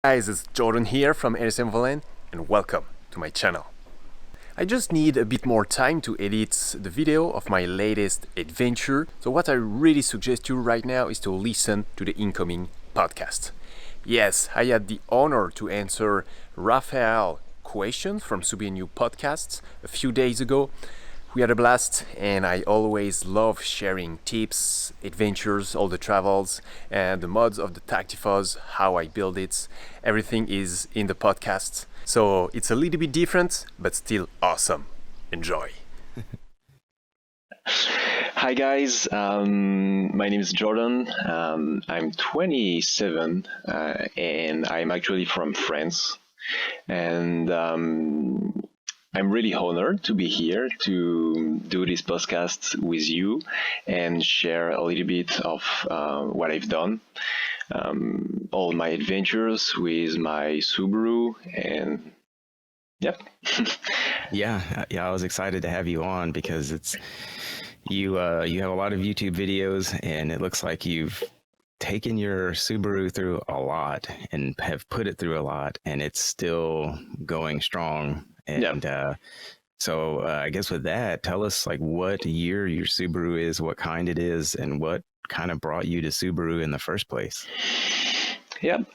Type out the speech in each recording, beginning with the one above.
Guys, it's Jordan here from ALNSM Overland and welcome to my channel. I just need a bit more time to edit the video of my latest adventure, so what I really suggest you right now is to listen to the incoming podcast. Yes, I had the honor to answer Raphael questions from Subie You podcasts a few days ago. We had a blast, and I always love sharing tips, adventures, all the travels, and the mods of the Tactifuz, how I build it. Everything is in the podcast. So it's a little bit different, but still awesome. Enjoy. Hi guys, my name is Jordan. I'm 27 and I'm actually from France. And I'm really honored to be here to do this podcast with you and share a little bit of what I've done, all my adventures with my Subaru, and yep. Yeah, I was excited to have you on because you have a lot of YouTube videos, and it looks like you've taken your Subaru through a lot and have put it through a lot, and it's still going strong. And so I guess with that, tell us like what year your Subaru is, what kind it is, and what kind of brought you to Subaru in the first place. Yep.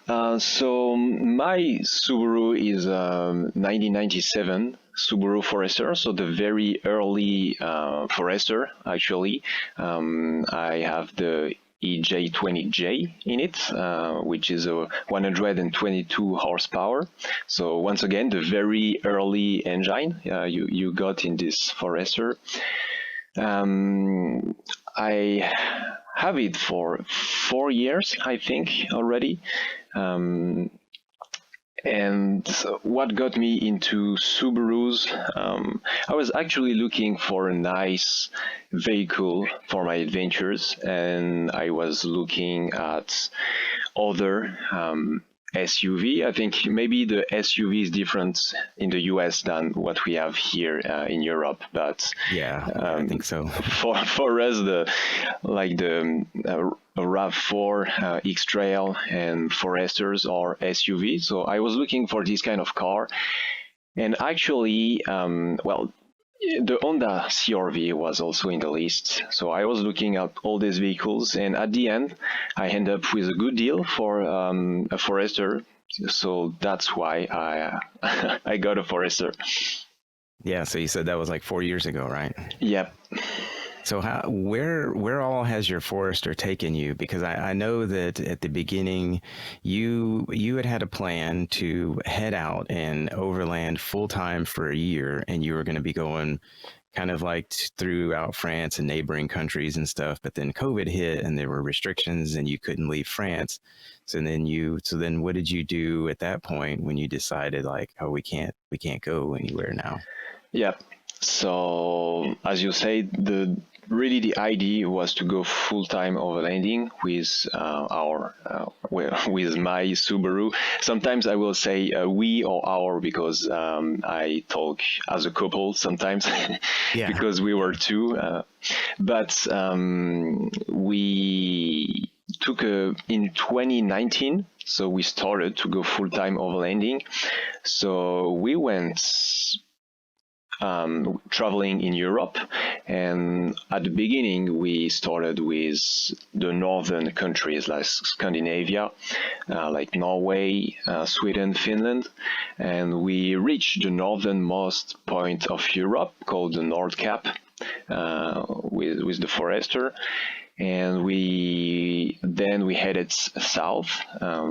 So my Subaru is 1997 Subaru Forester, so the very early Forester, actually. I have the EJ20J in it, which is a 122 horsepower. So once again, the very early engine you got in this Forester. I have it for 4 years, I think, already. And what got me into Subarus, I was actually looking for a nice vehicle for my adventures, and I was looking at other SUV. I think maybe the SUV is different in the US than what we have here in Europe, but yeah, I think so. for us, the RAV4, X-Trail, and Foresters are SUV. So I was looking for this kind of car, and actually, the Honda CR-V was also in the list. So I was looking at all these vehicles, and at the end, I end up with a good deal for a Forester. So that's why I I got a Forester. Yeah, so you said that was like 4 years ago, right? Yep. So where all has your Forester taken you? Because I know that at the beginning you had a plan to head out and overland full time for a year, and you were going to be going kind of like throughout France and neighboring countries and stuff. But then COVID hit and there were restrictions and you couldn't leave France. So then what did you do at that point when you decided like, oh, we can't go anywhere now? Yep. So as you say, the idea was to go full-time overlanding with with my Subaru. Sometimes I will say we or our, because I talk as a couple sometimes. Yeah. Because we were two. But we took in 2019, so we started to go full-time overlanding. So we went traveling in Europe, and at the beginning we started with the northern countries like Scandinavia, like Norway, Sweden, Finland, and we reached the northernmost point of Europe called the North Cap with the Forester. And we headed south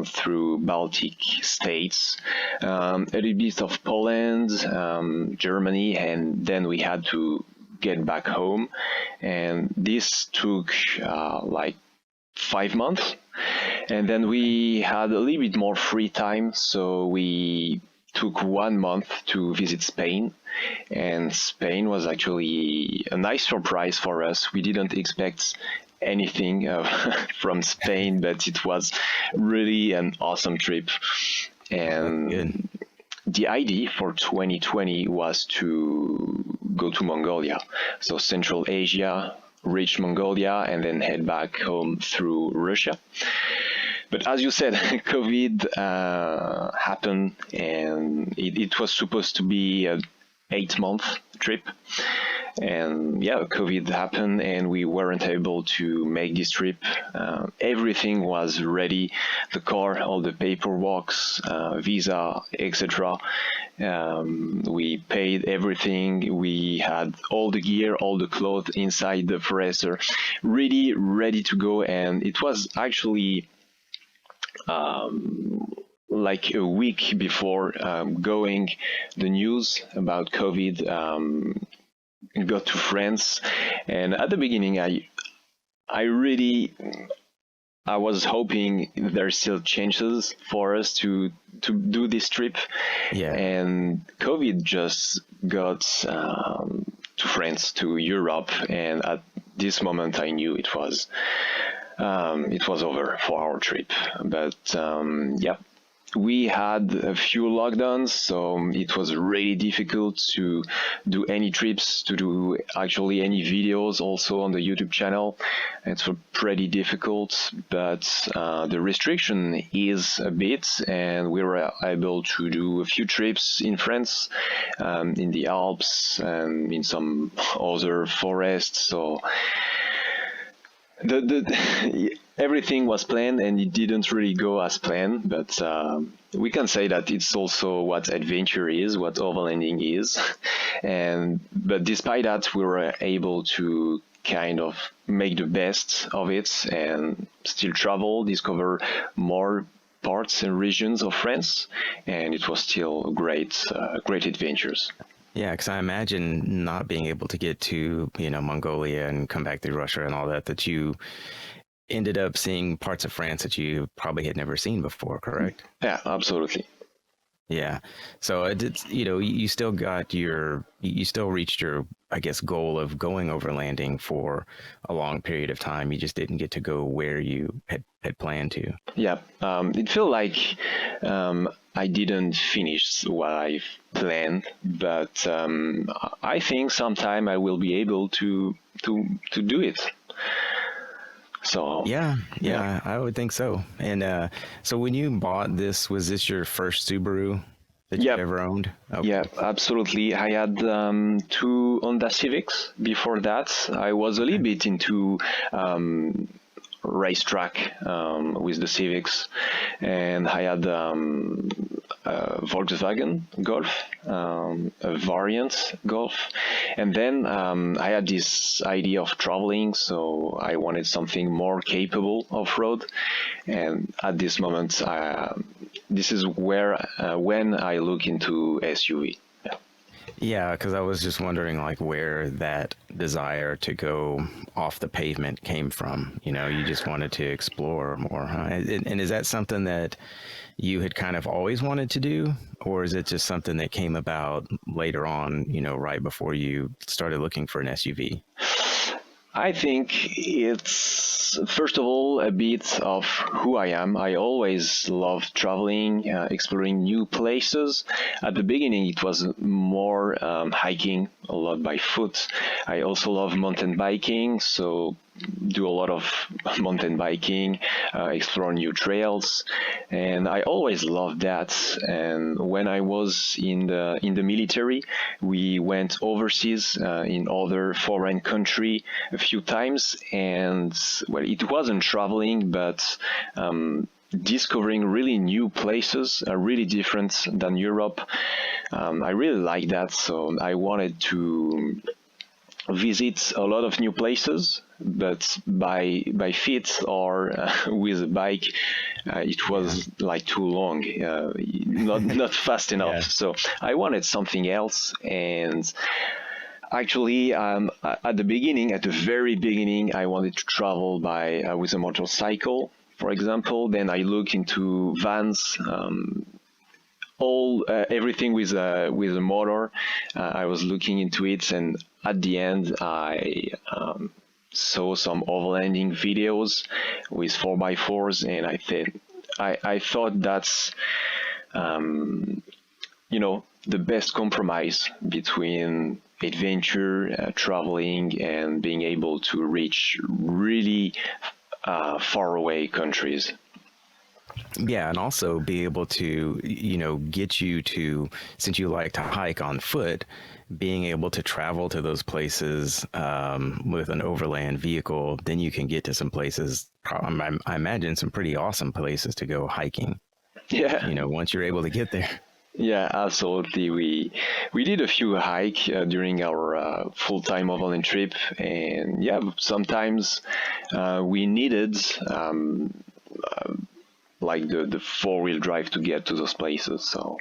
through Baltic states, a little bit of Poland, Germany, and then we had to get back home. And this took like 5 months. And then we had a little bit more free time, so we took 1 month to visit Spain. And Spain was actually a nice surprise for us. We didn't expect anything from Spain, but it was really an awesome trip. And the idea for 2020 was to go to Mongolia, so Central Asia, reach Mongolia, and then head back home through Russia. But as you said, COVID happened, and it was supposed to be an 8-month trip. And yeah, COVID happened, and we weren't able to make this trip. Everything was ready, the car, all the paperwork, visa, etc. We paid everything. We had all the gear, all the clothes inside the Forester, really ready to go. And it was actually like a week before going, the news about COVID got to France. And at the beginning, I was hoping there's still chances for us to do this trip. Yeah. And COVID just got to France, to Europe, and at this moment I knew it was over for our trip. But yeah, we had a few lockdowns, so it was really difficult to do any trips, to do actually any videos also on the YouTube channel. It's pretty difficult, but the restriction is a bit, and we were able to do a few trips in France, in the Alps, and in some other forests. So everything was planned, and it didn't really go as planned, but we can say that it's also what adventure is, what overlanding is. But despite that, we were able to kind of make the best of it and still travel, discover more parts and regions of France, and it was still great adventures. Yeah, because I imagine not being able to get to, Mongolia and come back through Russia and all that, that you ended up seeing parts of France that you probably had never seen before, correct? Yeah, absolutely. Yeah. So it did, you still you still reached your, I guess, goal of going overlanding for a long period of time. You just didn't get to go where you had planned to. Yeah. It felt like I didn't finish what I planned, but I think sometime I will be able to do it. So yeah, I would think so. And so when you bought this, was this your first Subaru that you ever owned? Okay. Yeah, absolutely. I had 2 Honda Civics before that. I was a little bit into racetrack with the Civics, and I had a Volkswagen Golf, a variant Golf, and then I had this idea of traveling, so I wanted something more capable off-road, and at this moment, this is where when I look into SUV. Yeah, because I was just wondering, like, where that desire to go off the pavement came from. You just wanted to explore more, huh? And is that something that you had kind of always wanted to do, or is it just something that came about later on, right before you started looking for an SUV? I think it's, first of all, a bit of who I am. I always loved traveling, exploring new places. At the beginning, it was more hiking, a lot by foot. I also love mountain biking, so do a lot of mountain biking, explore new trails, and I always loved that. And when I was in the military, we went overseas in other foreign country a few times, and well, it wasn't traveling, but discovering really new places, really different than Europe. I really like that, so I wanted to visit a lot of new places, but by feet or with a bike, it was like too long, not fast enough. Yeah. So I wanted something else, and actually, at the very beginning, I wanted to travel by with a motorcycle, for example. Then I looked into vans. Everything with a motor. I was looking into it, and at the end, I saw some overlanding videos with 4x4s, and I thought that's the best compromise between adventure, traveling, and being able to reach really far away countries. Yeah, and also be able to, get you to, since you like to hike on foot, being able to travel to those places with an overland vehicle, then you can get to some places, I imagine some pretty awesome places to go hiking, Yeah. once you're able to get there. Yeah, absolutely. We did a few hike during our full-time overland trip, and yeah, sometimes we needed like the four-wheel drive to get to those places. So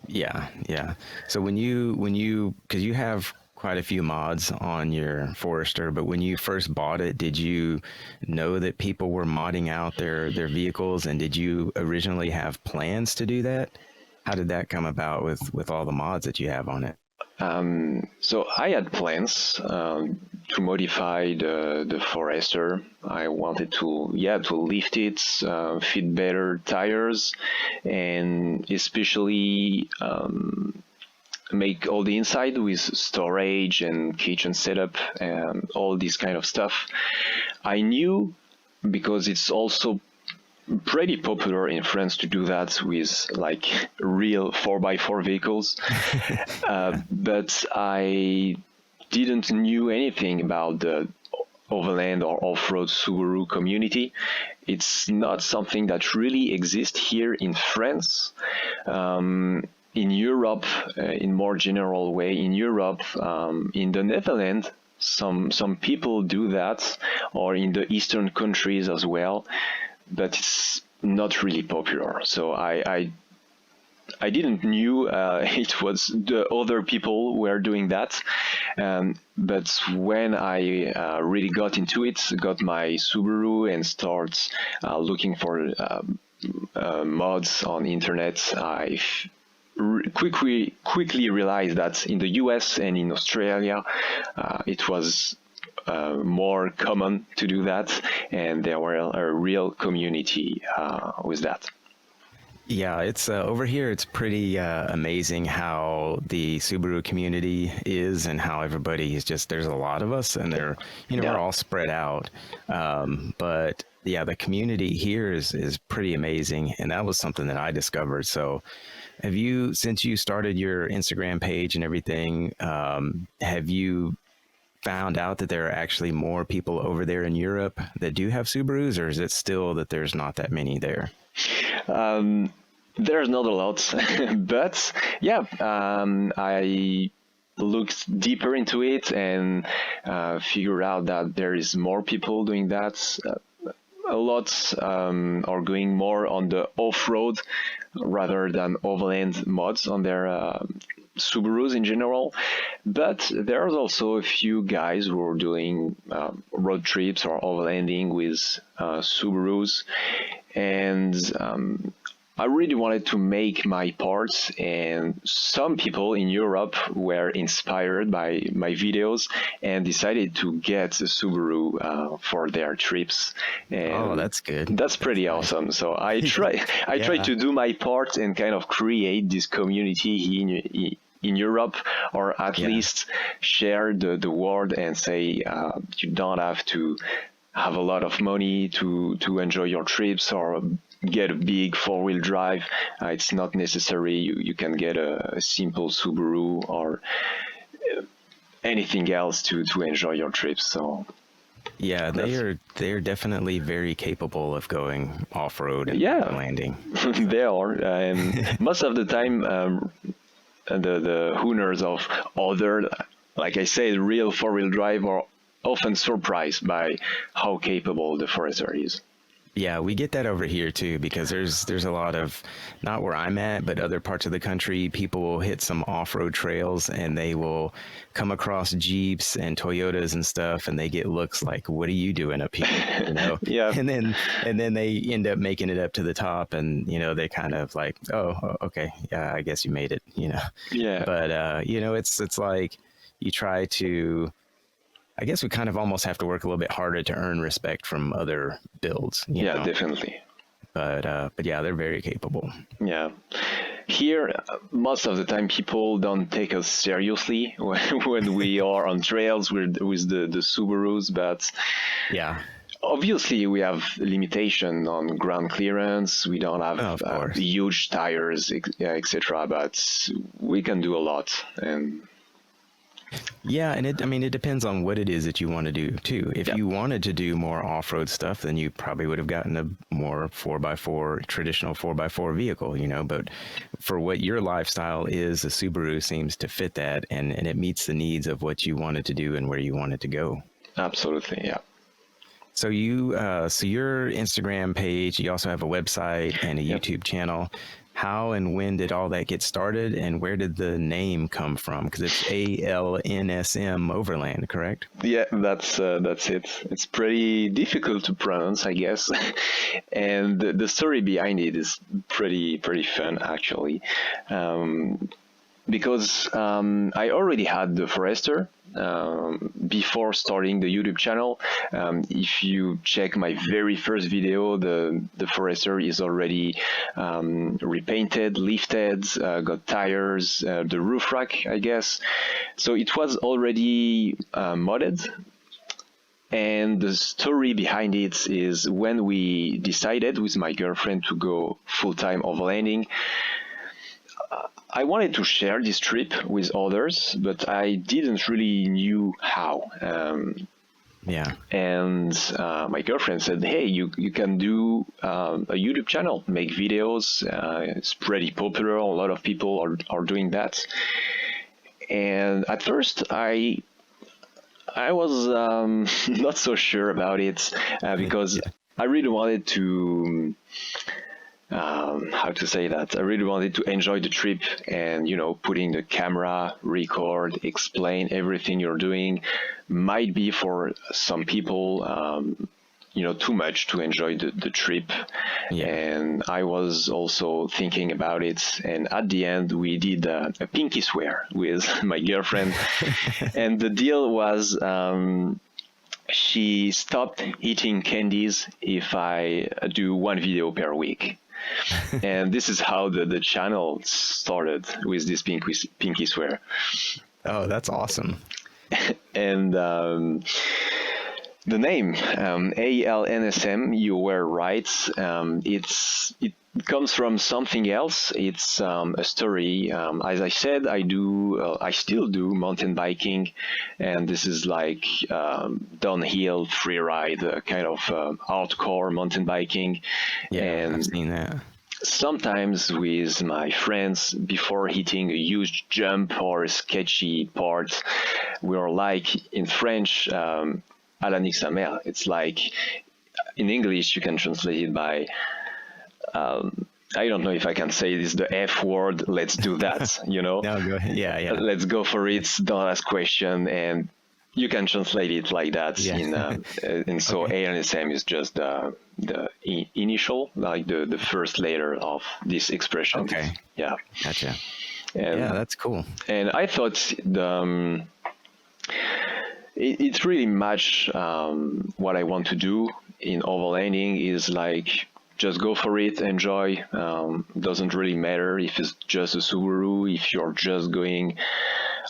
Yeah, yeah. So because you have quite a few mods on your Forester, but when you first bought it, did you know that people were modding out their vehicles, and did you originally have plans to do that? How did that come about with all the mods that you have on it? so I had plans to modify the Forester. I wanted to lift it, fit better tires, and especially make all the inside with storage and kitchen setup and all this kind of stuff. I knew because it's also pretty popular in France to do that with like real 4x4 vehicles. But I didn't knew anything about the overland or off-road Subaru community. It's not something that really exists here in France. In Europe, in more general way, in Europe, in the Netherlands, some people do that, or in the eastern countries as well, but it's not really popular. So I didn't knew it was the other people were doing that, but when I really got into it, got my Subaru and start looking for mods on internet, quickly realized that in the US and in Australia, it was more common to do that, and there were a real community with that. Yeah, it's over here. It's pretty amazing how the Subaru community is, and how everybody is just. There's a lot of us, and we're all spread out. But yeah, the community here is pretty amazing, and that was something that I discovered. So, since you started your Instagram page and everything, have you found out that there are actually more people over there in Europe that do have Subarus, or is it still that there's not that many there? There's not a lot, but yeah, I looked deeper into it and figured out that there is more people doing that. A lot are going more on the off-road rather than overland mods on their Subarus in general. But there's also a few guys who are doing road trips or overlanding with Subarus, and I really wanted to make my parts, and some people in Europe were inspired by my videos and decided to get a Subaru for their trips. And that's good. That's pretty awesome. So I tried to do my part and kind of create this community in Europe, or at least share the word and say you don't have to have a lot of money to enjoy your trips or get a big four-wheel drive. It's not necessary. You can get a simple Subaru or anything else to enjoy your trips. So yeah, they're definitely very capable of going off-road and landing. They are, and most of the time the owners of other, like I said, real four-wheel drive are often surprised by how capable the Forester is. Yeah, we get that over here too, because there's a lot of, not where I'm at, but other parts of the country, people will hit some off-road trails and they will come across Jeeps and Toyotas and stuff, and they get looks like, what are you doing up here? Yeah. And then they end up making it up to the top, and they kind of like, oh, okay, yeah, I guess you made it, Yeah. But it's like you try to, I guess we kind of almost have to work a little bit harder to earn respect from other builds. You know? Definitely. But yeah, they're very capable. Yeah. Here, most of the time, people don't take us seriously when we are on trails with the Subarus, but yeah, obviously we have limitation on ground clearance. We don't have Of course. huge tires, etc. But we can do a lot. And Yeah, and it depends on what it is that you want to do too. If Yeah. you wanted to do more off-road stuff, then you probably would have gotten a more 4x4 traditional 4x4 vehicle, but for what your lifestyle is, the Subaru seems to fit that, and it meets the needs of what you wanted to do and where you wanted to go. absolutely, yeah. So your Instagram page, you also have a website and a Yep. YouTube channel. How and when did all that get started, and where did the name come from? Because it's ALNSM Overland, correct? Yeah, that's it. It's pretty difficult to pronounce, I guess, and the story behind it is pretty fun actually, because I already had the Forester before starting the YouTube channel. If you check my very first video, the Forester is already repainted, lifted, got tires, the roof rack, I guess. So it was already modded. And the story behind it is when we decided with my girlfriend to go full-time overlanding, I wanted to share this trip with others, but I didn't really knew how. Yeah. And my girlfriend said, "Hey, you can do a YouTube channel, make videos. It's pretty popular. A lot of people are doing that." And at first, I was not so sure about it because I really wanted to. How to say that? I really wanted to enjoy the trip and, putting the camera, record, explain everything you're doing might be for some people, too much to enjoy the trip. Yeah. And I was also thinking about it. And at the end, we did a pinky swear with my girlfriend. And the deal was, she stopped eating candies if I do one video per week. And this is how the channel started, with this pinky swear. Oh, that's awesome. And the name, ALNSM, you were right. It comes from something else. It's a story. As I said, I still do mountain biking, and this is like downhill free ride, kind of hardcore mountain biking. Yeah, And I've seen that. sometimes with my friends, before hitting a huge jump or a sketchy part, we're like, in French, à la nique sa mère. It's like, in English, you can translate it by, I don't know if I can say this, the F word, let's do that, No, go ahead. Yeah. Let's go for it, don't ask question, and you can translate it like that. Yeah. And so Okay. ALNSM is just the initial, like the first letter of this expression. Okay. Yeah. Gotcha. And, Yeah, that's cool. and I thought it really matched what I want to do in overlanding. Is like, just go for it, enjoy. Doesn't really matter if it's just a Subaru, if you're just going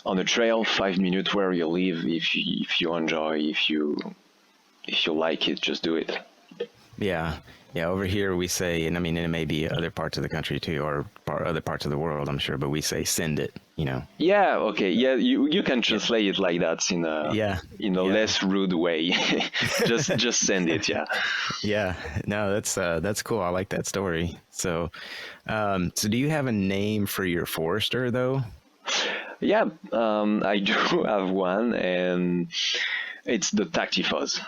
on the trail 5 minutes where you live. If you enjoy, if you like it, just do it. Yeah. Over here we say, and I mean, it may be other parts of the country too, or other parts of the world, I'm sure, but we say send it. Yeah. Okay. Yeah. You can translate it like that in a less rude way. just send it. Yeah. Yeah. No, that's cool. I like that story. So, so do you have a name for your Forester though? Yeah, I do have one, and it's the Tactifos,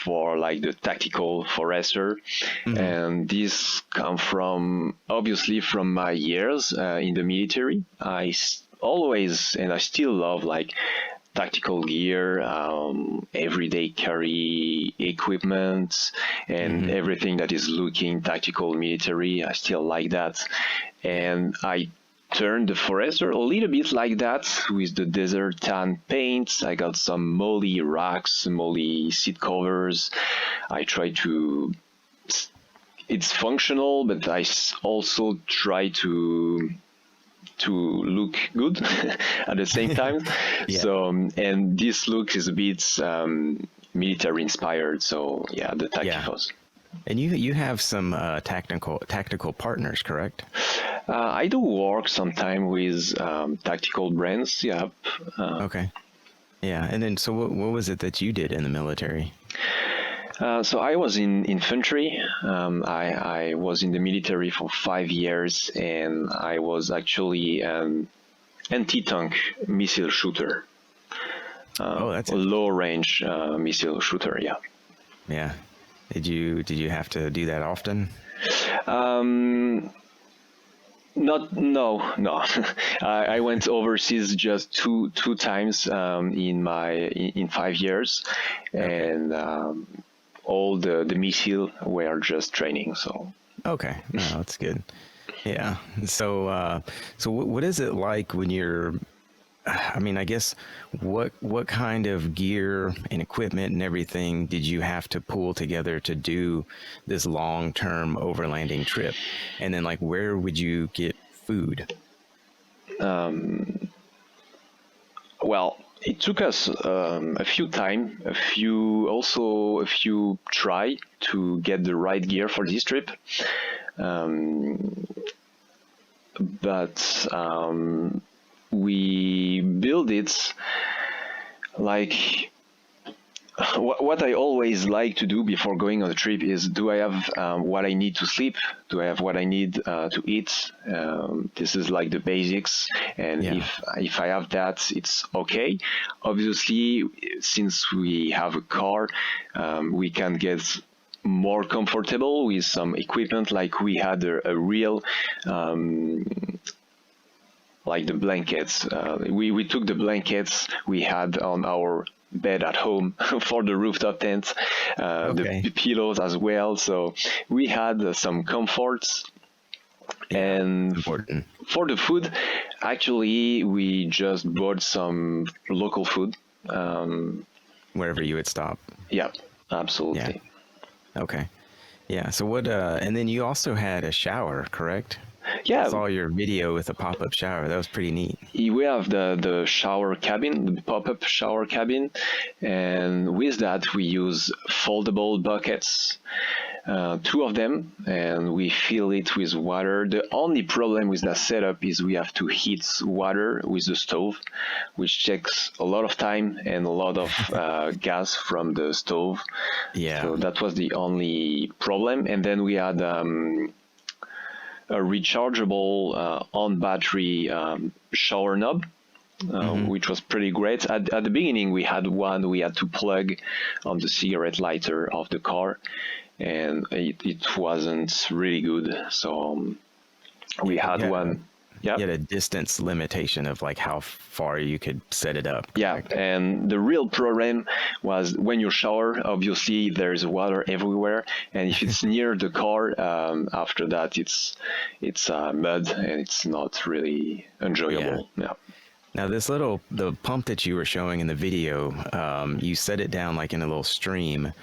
for like the tactical Forester. Mm-hmm. And this come from, obviously, from my years in the military. Always, and I still love, like, tactical gear, everyday carry equipment, and everything that is looking tactical military. I still like that. And I turned the Forester a little bit like that with the desert tan paint. I got some molly racks, molly seat covers. I try to, it's functional, but I also try to look good at the same time. Yeah. So, and this look is a bit military inspired. So yeah, the Yeah. tacticals. And you have some tactical partners, correct? I do work sometime with tactical brands. Yeah. Okay. Yeah. And then, so what was it that you did in the military? So I was in infantry. I was in the military for 5 years, and I was actually an anti-tank missile shooter, Oh, that's a low-range missile shooter. Yeah. Yeah. Did you have to do that often? Not no. I went overseas just two times in 5 years, and all the missile were just training. So Okay. No, that's good. Yeah. So what is it like when you're, I mean, I guess what kind of gear and equipment and everything did you have to pull together to do this long-term overlanding trip? And then like where would you get food? well, it took us a few try to get the right gear for this trip. But we build it like what I always like to do before going on a trip is, do I have what I need to sleep? Do I have what I need to eat? This is like the basics, and Yeah. if I have that, it's okay. Obviously, since we have a car, we can get more comfortable with some equipment, like we had a real like the blankets. We took the blankets we had on our bed at home for the rooftop tent, Okay. the pillows as well. So we had some comforts. And Important. for the food, actually, we just bought some local food. Wherever you would stop. Yeah, absolutely. Okay. Yeah. So what, and then you also had a shower, correct? Yeah, I saw your video with a pop-up shower. That was pretty neat. we have the shower cabin, the pop-up shower cabin, and with that we use foldable buckets, two of them, and we fill it with water. The only problem with that setup is we have to heat water with the stove, which takes a lot of time and a lot of gas from the stove. Yeah. So that was the only problem. And then we had a rechargeable on battery shower knob, which was pretty great. At the beginning, we had one we had to plug on the cigarette lighter of the car, and it wasn't really good. So we had Yeah. one. Yeah. You had a distance limitation of like how far you could set it up. Yeah, correct? and the real problem was when you shower, obviously there's water everywhere, and if it's near the car, after that it's mud and it's not really enjoyable. Yeah. Now the pump that you were showing in the video, you set it down like in a little stream.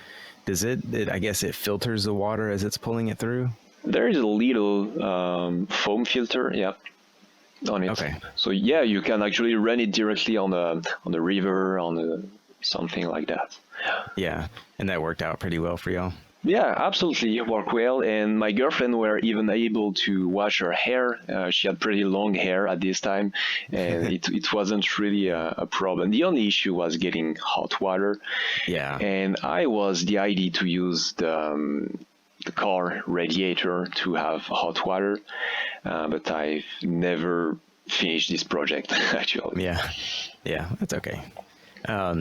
Does I guess it filters the water as it's pulling it through? There is a little foam filter, yeah, on it. Okay. So yeah, you can actually run it directly on the river, something like that. Yeah. And that worked out pretty well for y'all. Yeah, absolutely, it worked well. And my girlfriend were even able to wash her hair. She had pretty long hair at this time, and it wasn't really a problem. The only issue was getting hot water. Yeah. And I was the idea to use the car radiator to have hot water, but I've never finished this project actually. Yeah. Yeah. That's okay.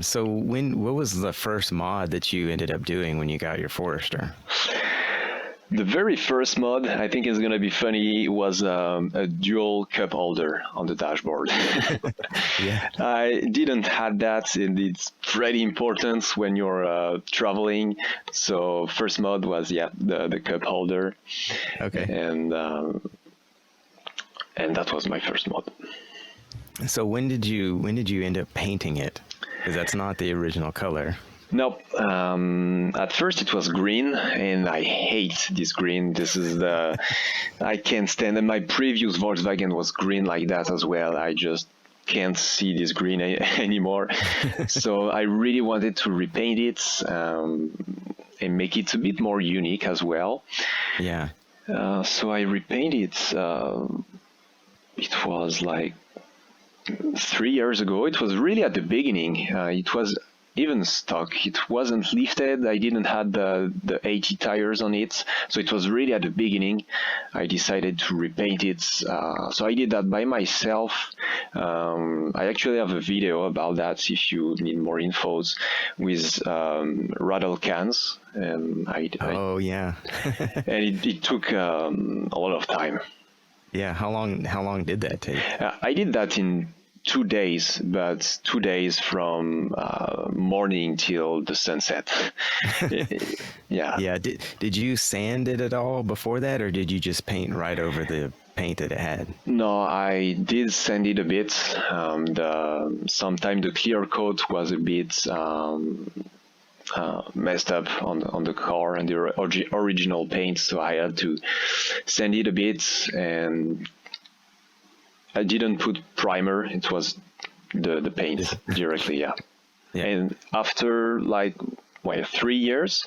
So what was the first mod that you ended up doing when you got your Forester? The very first mod, I think is going to be funny, was a dual cup holder on the dashboard. Yeah. I didn't have that, and it's pretty important when you're traveling. So first mod was, the cup holder. Okay. And that was my first mod. So when did you end up painting it? Because that's not the original color. Nope. At first it was green, and I hate this green. This is I can't stand it. My previous Volkswagen was green like that as well. I just can't see this green anymore. So I really wanted to repaint it and make it a bit more unique as well. Yeah. So I repainted it. It was like 3 years ago. It was really at the beginning. It was even stock. It wasn't lifted. I didn't have the 80 tires on it. So it was really at the beginning. I decided to repaint it. So I did that by myself. I actually have a video about that if you need more infos with rattle cans. And yeah. and it took a lot of time. Yeah. How long did that take? I did that in 2 days, but 2 days from morning till the sunset. Yeah. Yeah. Did you sand it at all before that, or did you just paint right over the paint that it had? No, I did sand it a bit. Sometimes the clear coat was a bit messed up on the car and the original paint, so I had to sand it a bit, and I didn't put primer. It was the paint directly, yeah. And after 3 years,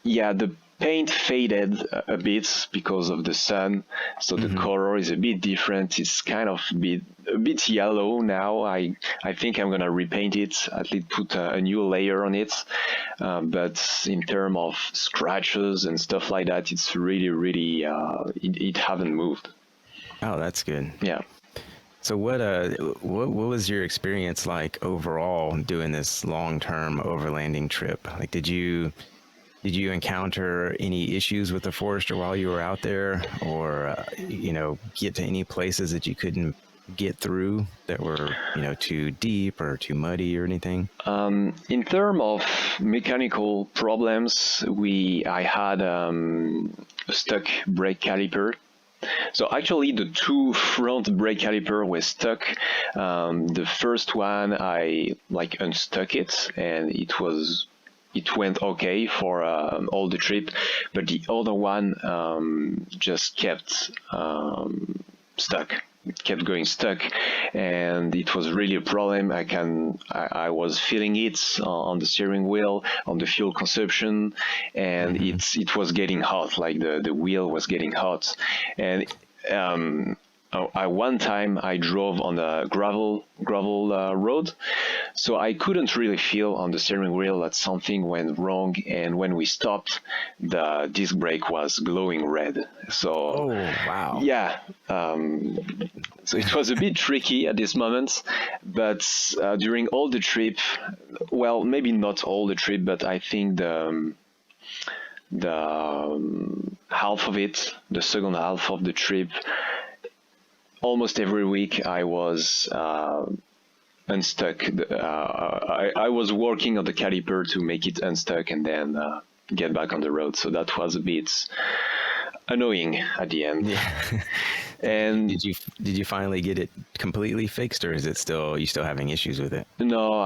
the paint faded a bit because of the sun, so the color is a bit different. It's kind of a bit yellow now. I think I'm gonna repaint it, at least put a new layer on it. But in terms of scratches and stuff like that, it's really it haven't moved. Oh, that's good. Yeah. So what was your experience like overall doing this long-term overlanding trip? Like, did you encounter any issues with the Forester while you were out there, or get to any places that you couldn't get through that were too deep or too muddy or anything? In terms of mechanical problems, I had a stuck brake caliper. So actually the two front brake caliper were stuck. The first one, I unstuck it, and it went okay for all the trip, but the other one just kept stuck. It kept going stuck, and it was really a problem. I was feeling it on the steering wheel, on the fuel consumption, and it was getting hot. Like the wheel was getting hot, and one time I drove on a gravel road, so I couldn't really feel on the steering wheel that something went wrong, and when we stopped, the disc brake was glowing red. So oh wow, yeah, so it was a bit tricky at this moment, but during all the trip, well, maybe not all the trip, but I think the half of it, the second half of the trip, almost every week I was unstuck. I was working on the caliper to make it unstuck and then get back on the road. So that was a bit annoying at the end. Yeah. And did you finally get it completely fixed, or is it you still having issues with it? No,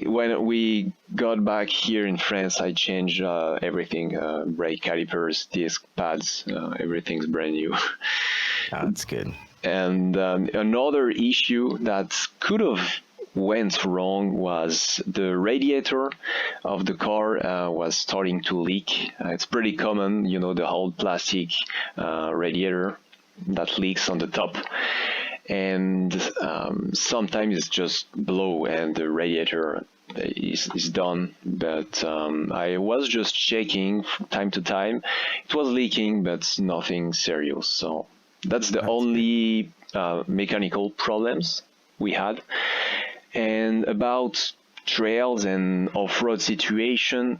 when we got back here in France, I changed everything: brake calipers, disc pads, everything's brand new. Oh, that's good. And another issue that could have went wrong was the radiator of the car was starting to leak. It's pretty common, the old plastic radiator that leaks on the top, and sometimes it's just blow and the radiator is done. But I was just checking from time to time. It was leaking, but nothing serious. So that's the only mechanical problems we had. And about trails and off-road situation,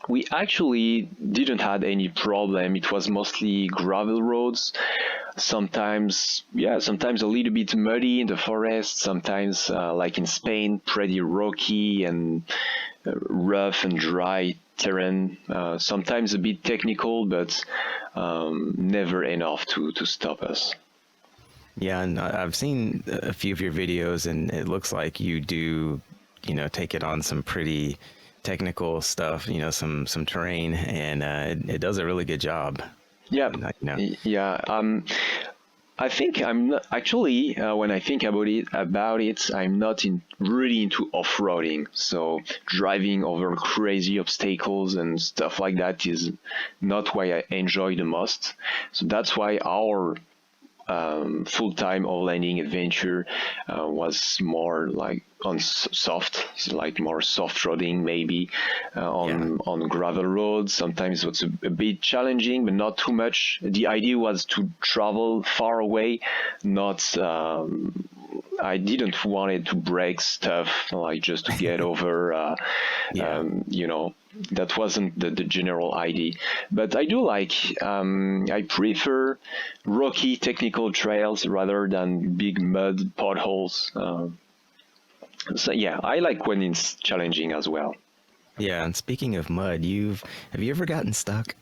we actually didn't have any problem. It was mostly gravel roads. Sometimes a little bit muddy in the forest. Sometimes, like in Spain, pretty rocky and rough and dry terrain. Sometimes a bit technical, but never enough to stop us. Yeah, and I've seen a few of your videos, and it looks like you do, take it on some pretty technical stuff, some terrain, and it does a really good job. Yeah, yeah. I think I'm not actually when I think about it, I'm not really into off-roading. So driving over crazy obstacles and stuff like that is not what I enjoy the most. So that's why our full-time overlanding adventure was more like on soft, so like more soft roading, maybe on gravel roads. Sometimes it was a bit challenging, but not too much. The idea was to travel far away, not. I didn't want it to break stuff, like just to get over. That wasn't the general idea. But I do like. I prefer rocky technical trails rather than big mud potholes. So yeah, I like when it's challenging as well. Yeah, and speaking of mud, have you ever gotten stuck?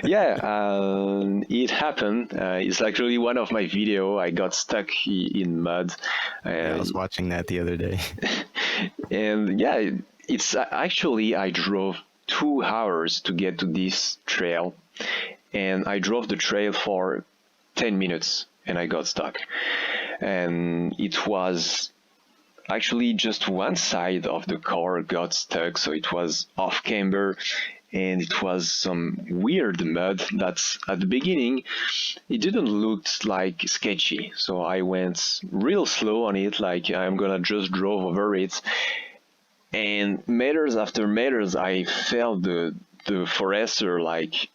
Yeah, it happened. It's actually one of my video. I got stuck in mud. Yeah, I was watching that the other day. And yeah, it's actually I drove 2 hours to get to this trail, and I drove the trail for 10 minutes, and I got stuck. And it was actually just one side of the car got stuck, so it was off camber, and it was some weird mud that's at the beginning it didn't look like sketchy, so I went real slow on it, like I'm gonna just drove over it, and meters after meters I felt the forester like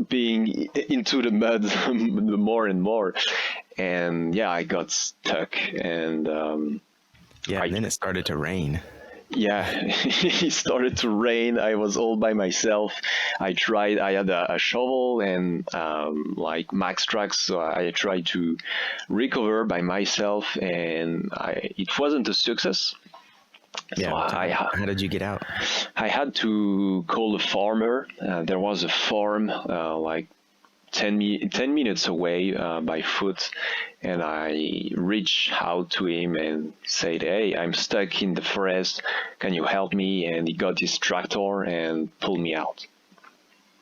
being into the mud more and more, and yeah, I got stuck. And and then it started to rain. yeah, it started to rain. I was all by myself. I had a shovel and like max tracks, so I tried to recover by myself, and it wasn't a success. Yeah, so how did you get out? I had to call a farmer. There was a farm like 10 minutes away by foot, and I reached out to him and said, "Hey, I'm stuck in the forest. Can you help me?" And he got his tractor and pulled me out.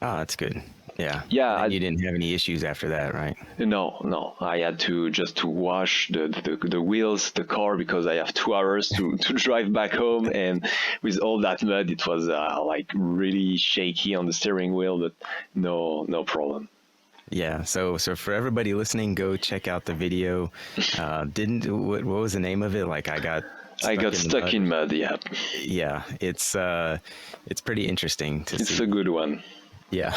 Oh, that's good. Yeah. Yeah, And you didn't have any issues after that, right? no. I had to just wash the wheels, the car, because I have 2 hours to drive back home, and with all that mud, it was like really shaky on the steering wheel, but no problem. Yeah. So for everybody listening, go check out the video. What was the name of it? Like I got stuck in mud. Yeah. Yeah. It's pretty interesting to see. It's a good one. Yeah,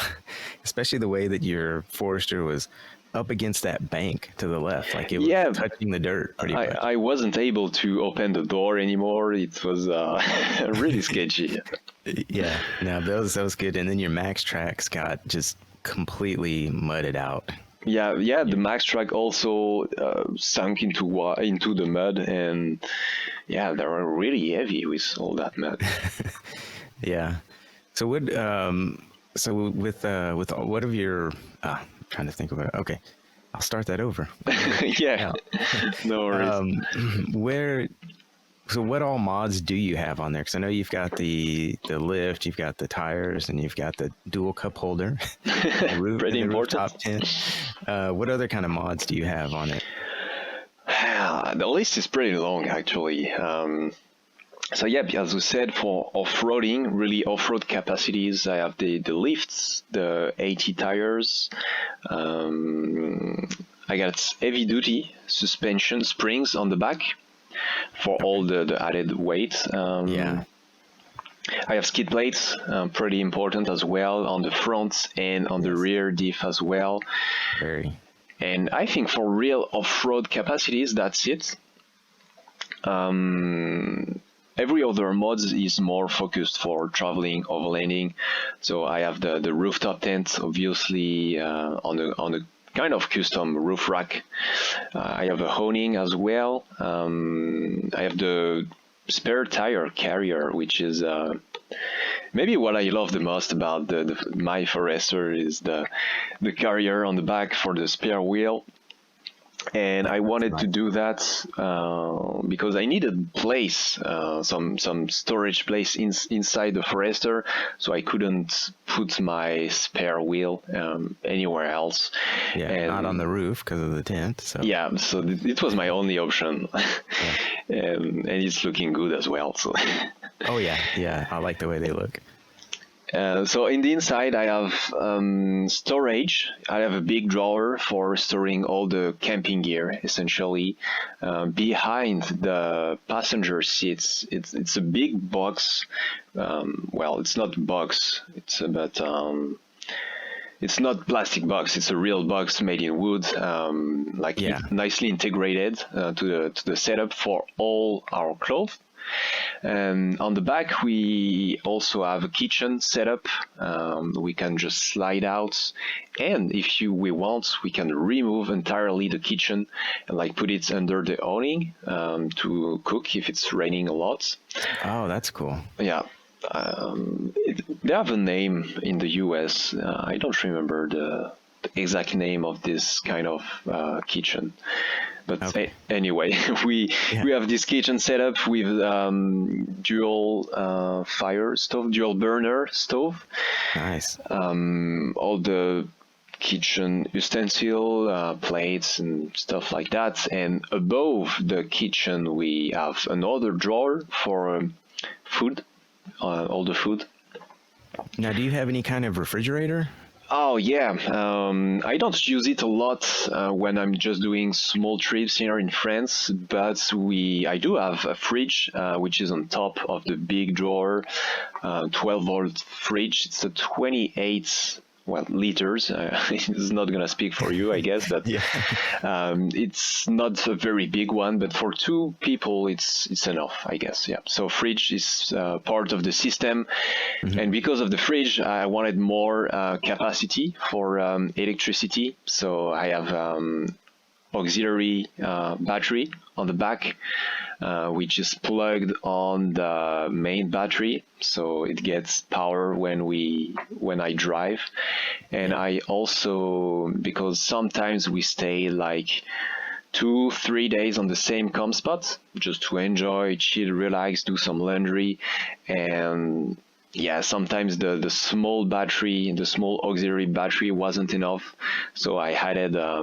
especially the way that your Forester was up against that bank to the left, like it was touching the dirt pretty much. I wasn't able to open the door anymore. It was really sketchy. Yeah, no, that was good. And then your max tracks got just completely mudded out. Yeah. The max track also sunk into the mud, and yeah, they were really heavy with all that mud. Yeah. So with what of your I'm trying to think about it. Okay, I'll start that over. Yeah. No worries. So what all mods do you have on there? Because I know you've got the lift, you've got the tires, and you've got the dual cup holder. Pretty important. Rooftop tent. What other kind of mods do you have on it? The list is pretty long, actually. So yeah, as we said, for off-roading, really off-road capacities, I have the lifts, the 80 tires. I got heavy-duty suspension springs on the back for all the added weight. I have skid plates, pretty important as well, on the front and on the rear diff as well. Very. And I think for real off-road capacities, that's it. Every other mod is more focused for traveling, overlanding. So I have the rooftop tent, obviously, on a kind of custom roof rack. I have a honing as well. I have the spare tire carrier, which is maybe what I love the most about my Forester is the carrier on the back for the spare wheel. And I wanted Right. to do that because I needed place, some storage place inside the Forester, so I couldn't put my spare wheel anywhere else. Yeah, not on And the roof because of the tent. So yeah, so it was my only option, yeah. and it's looking good as well. So. Oh yeah, yeah. I like the way they look. So in the inside, I have storage. I have a big drawer for storing all the camping gear, essentially. Behind the passenger seats, it's a big box. Well, it's not box. It's not plastic box. It's a real box made in wood, Yeah. nicely integrated to the setup for all our clothes. And on the back, we also have a kitchen setup. We can just slide out, and if we want, we can remove entirely the kitchen and like put it under the awning to cook if it's raining a lot. Oh, that's cool. Yeah. They have a name in the US. I don't remember the exact name of this kind of kitchen. But Okay. anyway, we have this kitchen setup with dual fire stove, dual burner stove. Nice. All the kitchen utensil, plates and stuff like that. And above the kitchen, we have another drawer for food, all the food. Now, do you have any kind of refrigerator? Oh yeah, I don't use it a lot when I'm just doing small trips here in France, but I do have a fridge which is on top of the big drawer, 12-volt fridge. It's a 28 liters. It's not gonna speak for you, I guess, but Yeah. it's not a very big one. But for two people, it's enough, I guess. Yeah. So fridge is part of the system, and because of the fridge, I wanted more capacity for electricity. So I have auxiliary battery on the back, which is plugged on the main battery, so it gets power when I drive. And I also, because sometimes we stay like 2-3 days on the same camp spot just to enjoy, chill, relax, do some laundry, and yeah, sometimes the small battery, the small auxiliary battery wasn't enough, so I added a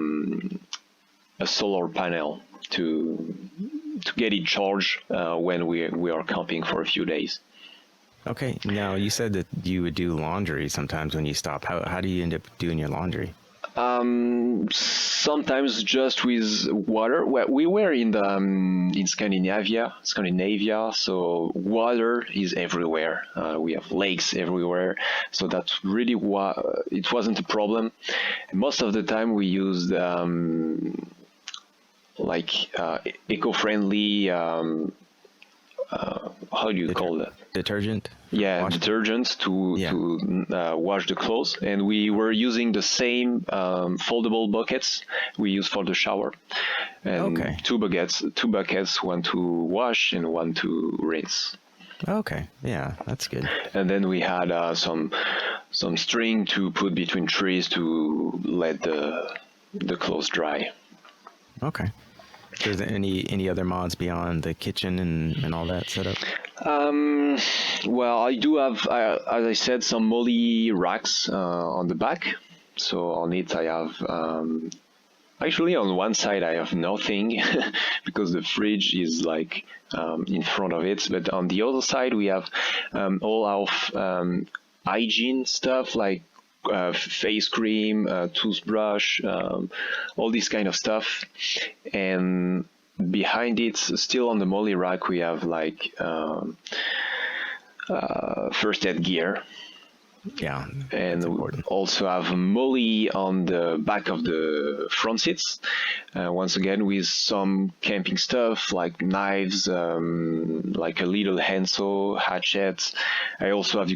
solar panel to get it charged when we are camping for a few days. Okay. Now, you said that you would do laundry sometimes when you stop. How do you end up doing your laundry? Sometimes just with water. Well, we were in Scandinavia, so water is everywhere. We have lakes everywhere, so that's really it wasn't a problem. Most of the time we used eco-friendly. How do you call that? Detergent? Yeah, Wash- detergents to Yeah. wash the clothes, and we were using the same foldable buckets we use for the shower, and Okay. two buckets, one to wash and one to rinse. Okay. Yeah, that's good. And then we had some string to put between trees to let the clothes dry. Okay. Is there any other mods beyond the kitchen and all that setup? Well, I do have, as I said, some molly racks on the back. So on it, I have actually on one side I have nothing because the fridge is like in front of it. But on the other side, we have all our hygiene stuff like face cream, toothbrush, all this kind of stuff. And behind it, still on the molly rack, we have like first aid gear. Yeah. And that's we important. also have a molly on the back of the front seats. Once again, with some camping stuff like knives, like a little handsaw, hatchet. I also have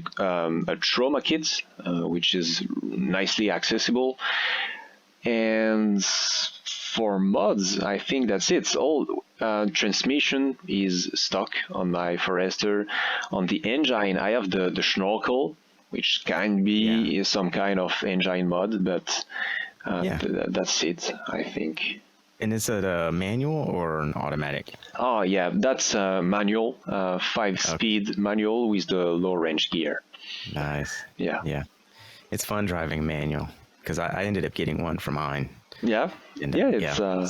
a trauma kit, which is nicely accessible. And for mods, I think that's it. All transmission is stock on my Forester. On the engine, I have the snorkel, which can be some kind of engine mod, but Yeah. that's it, I think. And is it a manual or an automatic? Oh yeah, that's a manual, Oh, 5-speed manual with the low range gear. nice. Yeah. Yeah. It's fun driving manual because I ended up getting one for mine. Yeah, And yeah, yeah,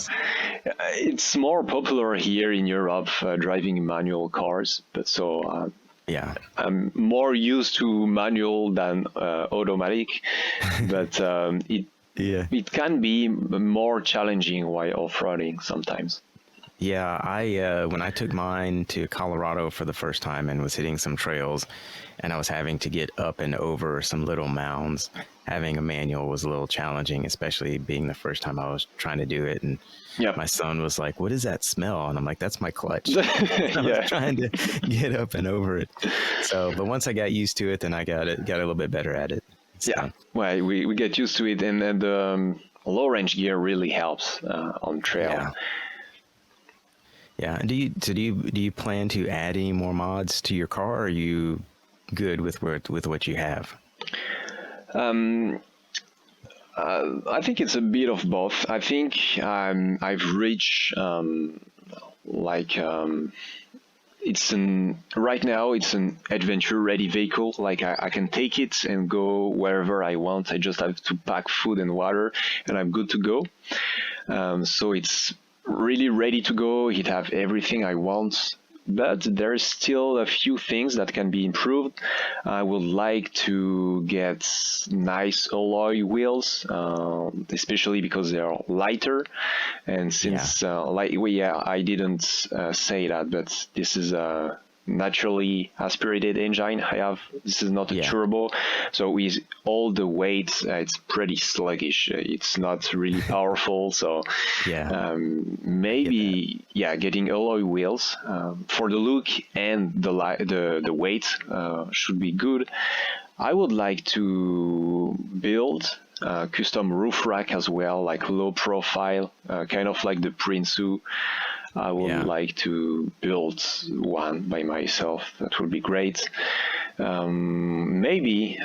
it's more popular here in Europe, driving manual cars. But so yeah, I'm more used to manual than automatic. But yeah. it can be more challenging while off-roading sometimes. Yeah, I when I took mine to Colorado for the first time and was hitting some trails, and I was having to get up and over some little mounds. Having a manual was a little challenging, especially being the first time I was trying to do it. And Yeah, my son was like, "What is that smell?" And I'm like, "That's my clutch." I was yeah, trying to get up and over it. So, but once I got used to it, then I got a little bit better at it. yeah. So, Well, we get used to it, and then the low range gear really helps on trail. yeah. Yeah. And do you plan to add any more mods to your car? Or are you good with what you have? I think it's a bit of both. I think I've reached like it's an right now it's an adventure ready vehicle. Like I can take it and go wherever I want. I just have to pack food and water, and I'm good to go. So it's really ready to go. It have everything I want, but there's still a few things that can be improved. I would like to get nice alloy wheels, especially because they are lighter. And Yeah. since, yeah, I didn't say that, but this is a naturally aspirated engine I have. This is not a Yeah. turbo, so with all the weight, it's pretty sluggish. It's not really powerful, so Yeah. Get that. maybe yeah, getting alloy wheels for the look and the weight should be good. I would like to build a custom roof rack as well, like low profile, kind of like the Prinsu. I would Yeah. like to build one by myself. That would be great. Maybe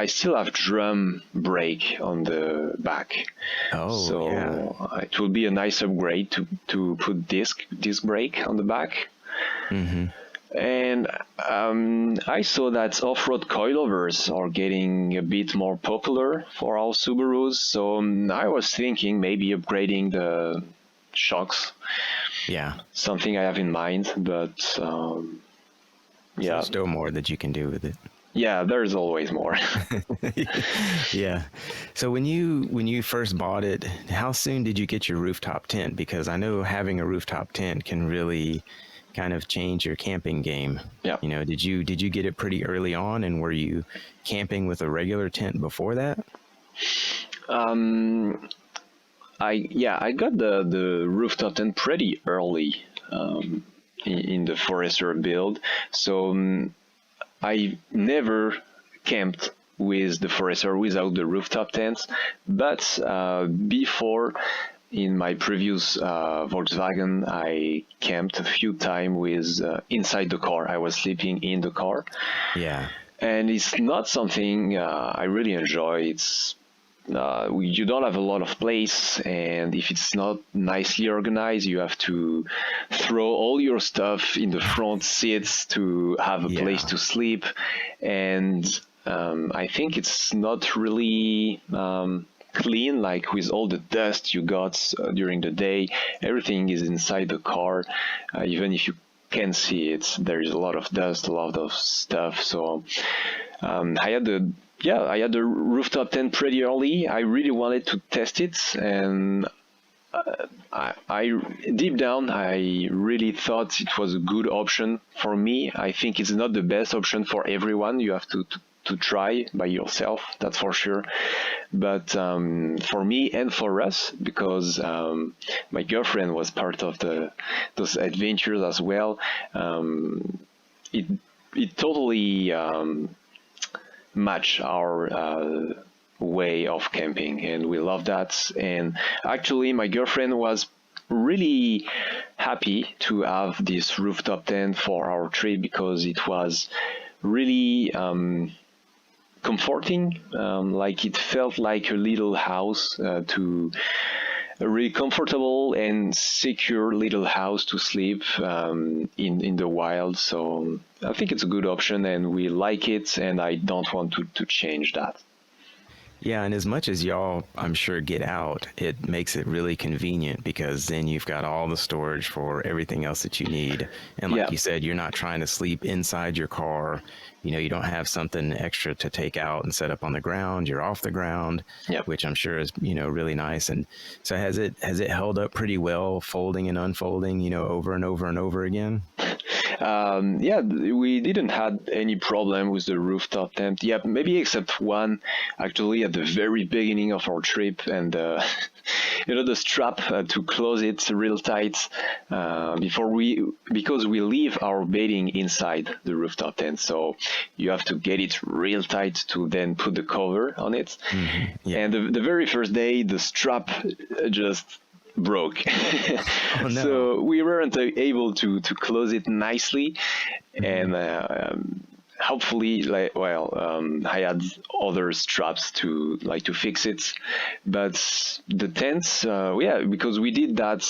I still have drum brake on the back, Oh, yeah. so it will be a nice upgrade to put disc brake on the back. Mm-hmm. And I saw that off-road coilovers are getting a bit more popular for our Subarus, so I was thinking maybe upgrading the shocks, Yeah. something I have in mind, but So yeah, there's still more that you can do with it. yeah, there's always more. Yeah. So when you first bought it, how soon did you get your rooftop tent? Because I know having a rooftop tent can really kind of change your camping game. Yeah. You know, did you get it pretty early on, and were you camping with a regular tent before that? I got the rooftop tent pretty early in the Forester build, so I never camped with the Forester without the rooftop tents, but before in my previous Volkswagen, I camped a few times with inside the car. I was sleeping in the car, Yeah. and it's not something I really enjoy. It's you don't have a lot of place, and if it's not nicely organized, you have to throw all your stuff in the front seats to have a place Yeah. to sleep. And I think it's not really clean, like with all the dust you got during the day. Everything is inside the car, even if you can see it, there is a lot of dust, a lot of stuff. So I had the rooftop tent pretty early. I really wanted to test it, and I deep down I really thought it was a good option for me. I think it's not the best option for everyone. You have to try by yourself, that's for sure. But for me and for us, because my girlfriend was part of those adventures as well, it it totally match our way of camping, and we love that. And actually, my girlfriend was really happy to have this rooftop tent for our trip because it was really comforting. Like it felt like a little house to a really comfortable and secure little house to sleep in the wild. So I think it's a good option, and we like it, and I don't want to change that. Yeah, and as much as y'all, I'm sure, get out, it makes it really convenient because then you've got all the storage for everything else that you need. And like Yeah. you said, you're not trying to sleep inside your car. You know, you don't have something extra to take out and set up on the ground. You're off the ground, Yep. which I'm sure is, really nice. And so has it held up pretty well, folding and unfolding, over and over and over again? Yeah, we didn't had any problem with the rooftop tent. Yeah, maybe except one, actually, at the very beginning of our trip, and the strap to close it real tight because we leave our bedding inside the rooftop tent, so you have to get it real tight to then put the cover on it. Mm-hmm. Yeah. And the very first day, the strap just broke. Oh, no. So we weren't able to close it nicely. Mm-hmm. And hopefully, I had other straps to fix it. But the tents, because we did that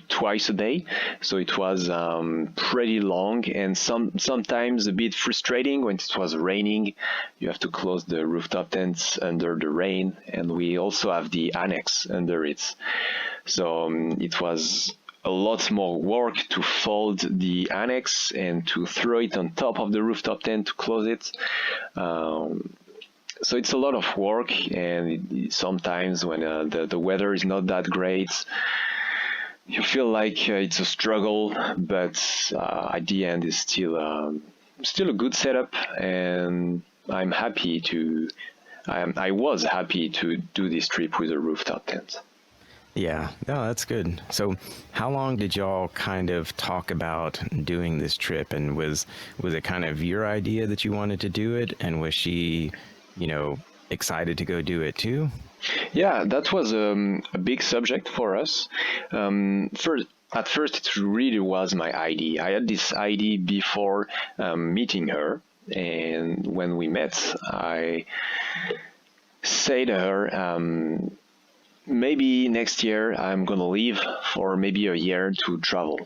twice a day, so it was pretty long, and sometimes a bit frustrating when it was raining. You have to close the rooftop tents under the rain, and we also have the annex under it, so it was a lot more work to fold the annex and to throw it on top of the rooftop tent to close it. So it's a lot of work, and sometimes when the weather is not that great, you feel like it's a struggle, but at the end, it's still a good setup, and I was happy to do this trip with a rooftop tent. Yeah, no, that's good. So how long did y'all kind of talk about doing this trip? And was it kind of your idea that you wanted to do it? And was she, excited to go do it too? Yeah, that was a big subject for us. At first, it really was my idea. I had this idea before meeting her, and when we met, I say to her, maybe next year I'm gonna leave for maybe a year to travel.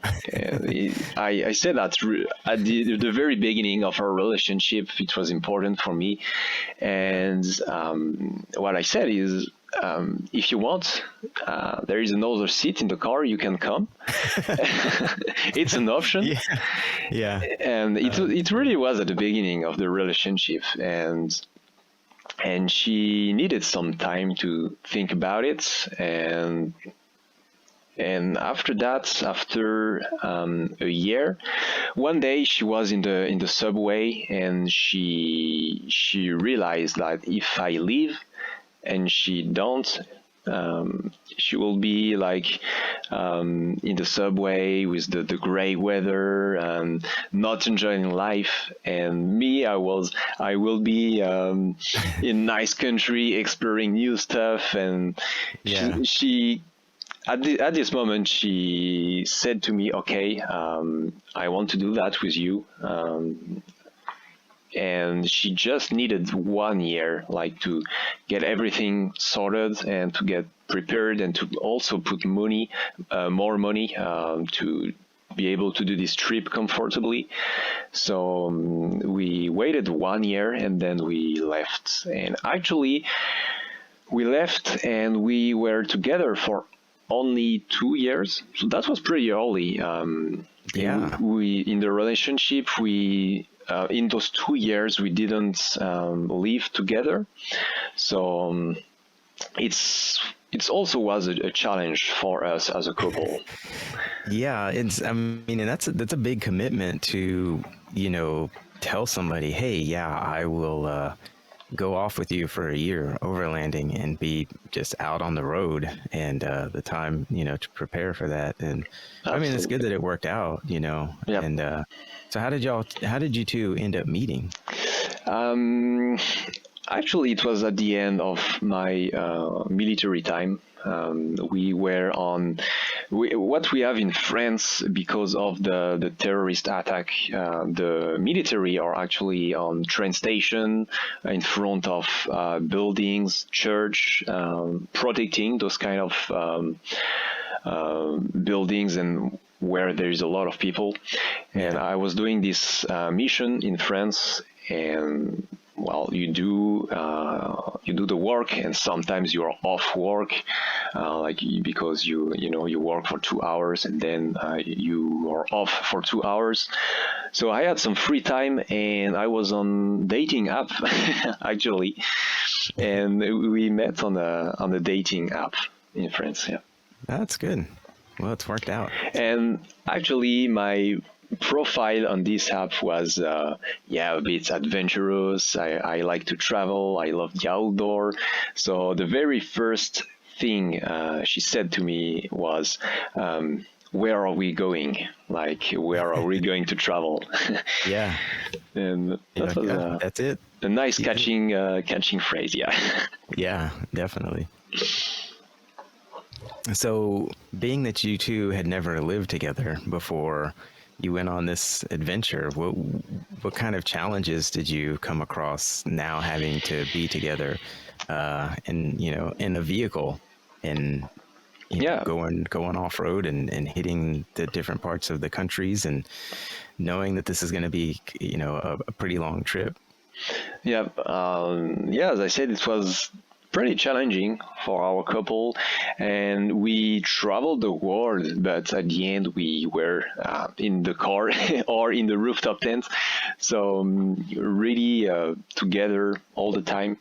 I said that at the very beginning of our relationship. It was important for me, and what I said is, if you want, there is another seat in the car. You can come. It's an option. Yeah. Yeah. And it really was at the beginning of the relationship, and she needed some time to think about it, and after that, after a year, one day she was in the subway, and she realized that if I leave and she don't, she will be like in the subway with the gray weather and not enjoying life, and me, I will be in nice country exploring new stuff. And Yeah. she at this moment, she said to me, okay, I want to do that with you. And she just needed 1 year, like, to get everything sorted and to get prepared, and to also put more money, to be able to do this trip comfortably. So we waited 1 year, and then we left. And actually, we left and we were together for only 2 years. So that was pretty early. Yeah. We in the relationship, we in those 2 years we didn't live together. So it's also was a challenge for us as a couple. Yeah, and that's a big commitment to, tell somebody, hey, yeah, I will go off with you for a year overlanding and be just out on the road, and the time, to prepare for that. And I mean, it's good that it worked out, Yep. And so how did you two end up meeting? Actually, it was at the end of my military time. We were on what we have in France because of the terrorist attack. The military are actually on train station in front of buildings, church, protecting those kind of buildings and where there is a lot of people. And I was doing this mission in France, and well, you do the work, and sometimes you are off work, because you work for 2 hours and then you are off for 2 hours. So I had some free time, and I was on dating app actually, and we met on the dating app in France. Yeah, That's good. Well, it's worked out. and actually my profile on this app was a bit adventurous. I like to travel. I love the outdoor. So the very first thing she said to me was, where are we going? Like, where are we going to travel? Yeah. And that was That's it. a nice catching phrase. Yeah. Yeah, definitely. So, being that you two had never lived together before you went on this adventure, what kind of challenges did you come across now having to be together, in a vehicle, and going off road and hitting the different parts of the countries, and knowing that this is going to be a pretty long trip? Yeah. As I said, it was pretty challenging for our couple, and we traveled the world, but at the end we were in the car or in the rooftop tent, so really together all the time.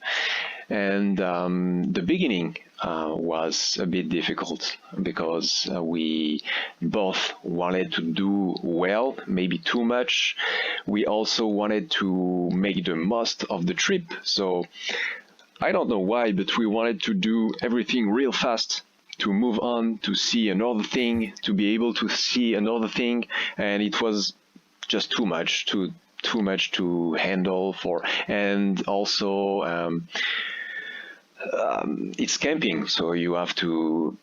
And the beginning was a bit difficult because we both wanted to do well, maybe too much. We also wanted to make the most of the trip, so I don't know why, but we wanted to do everything real fast, to move on, to see another thing, to be able to see another thing, and it was just too much to handle for. And also it's camping, so you have to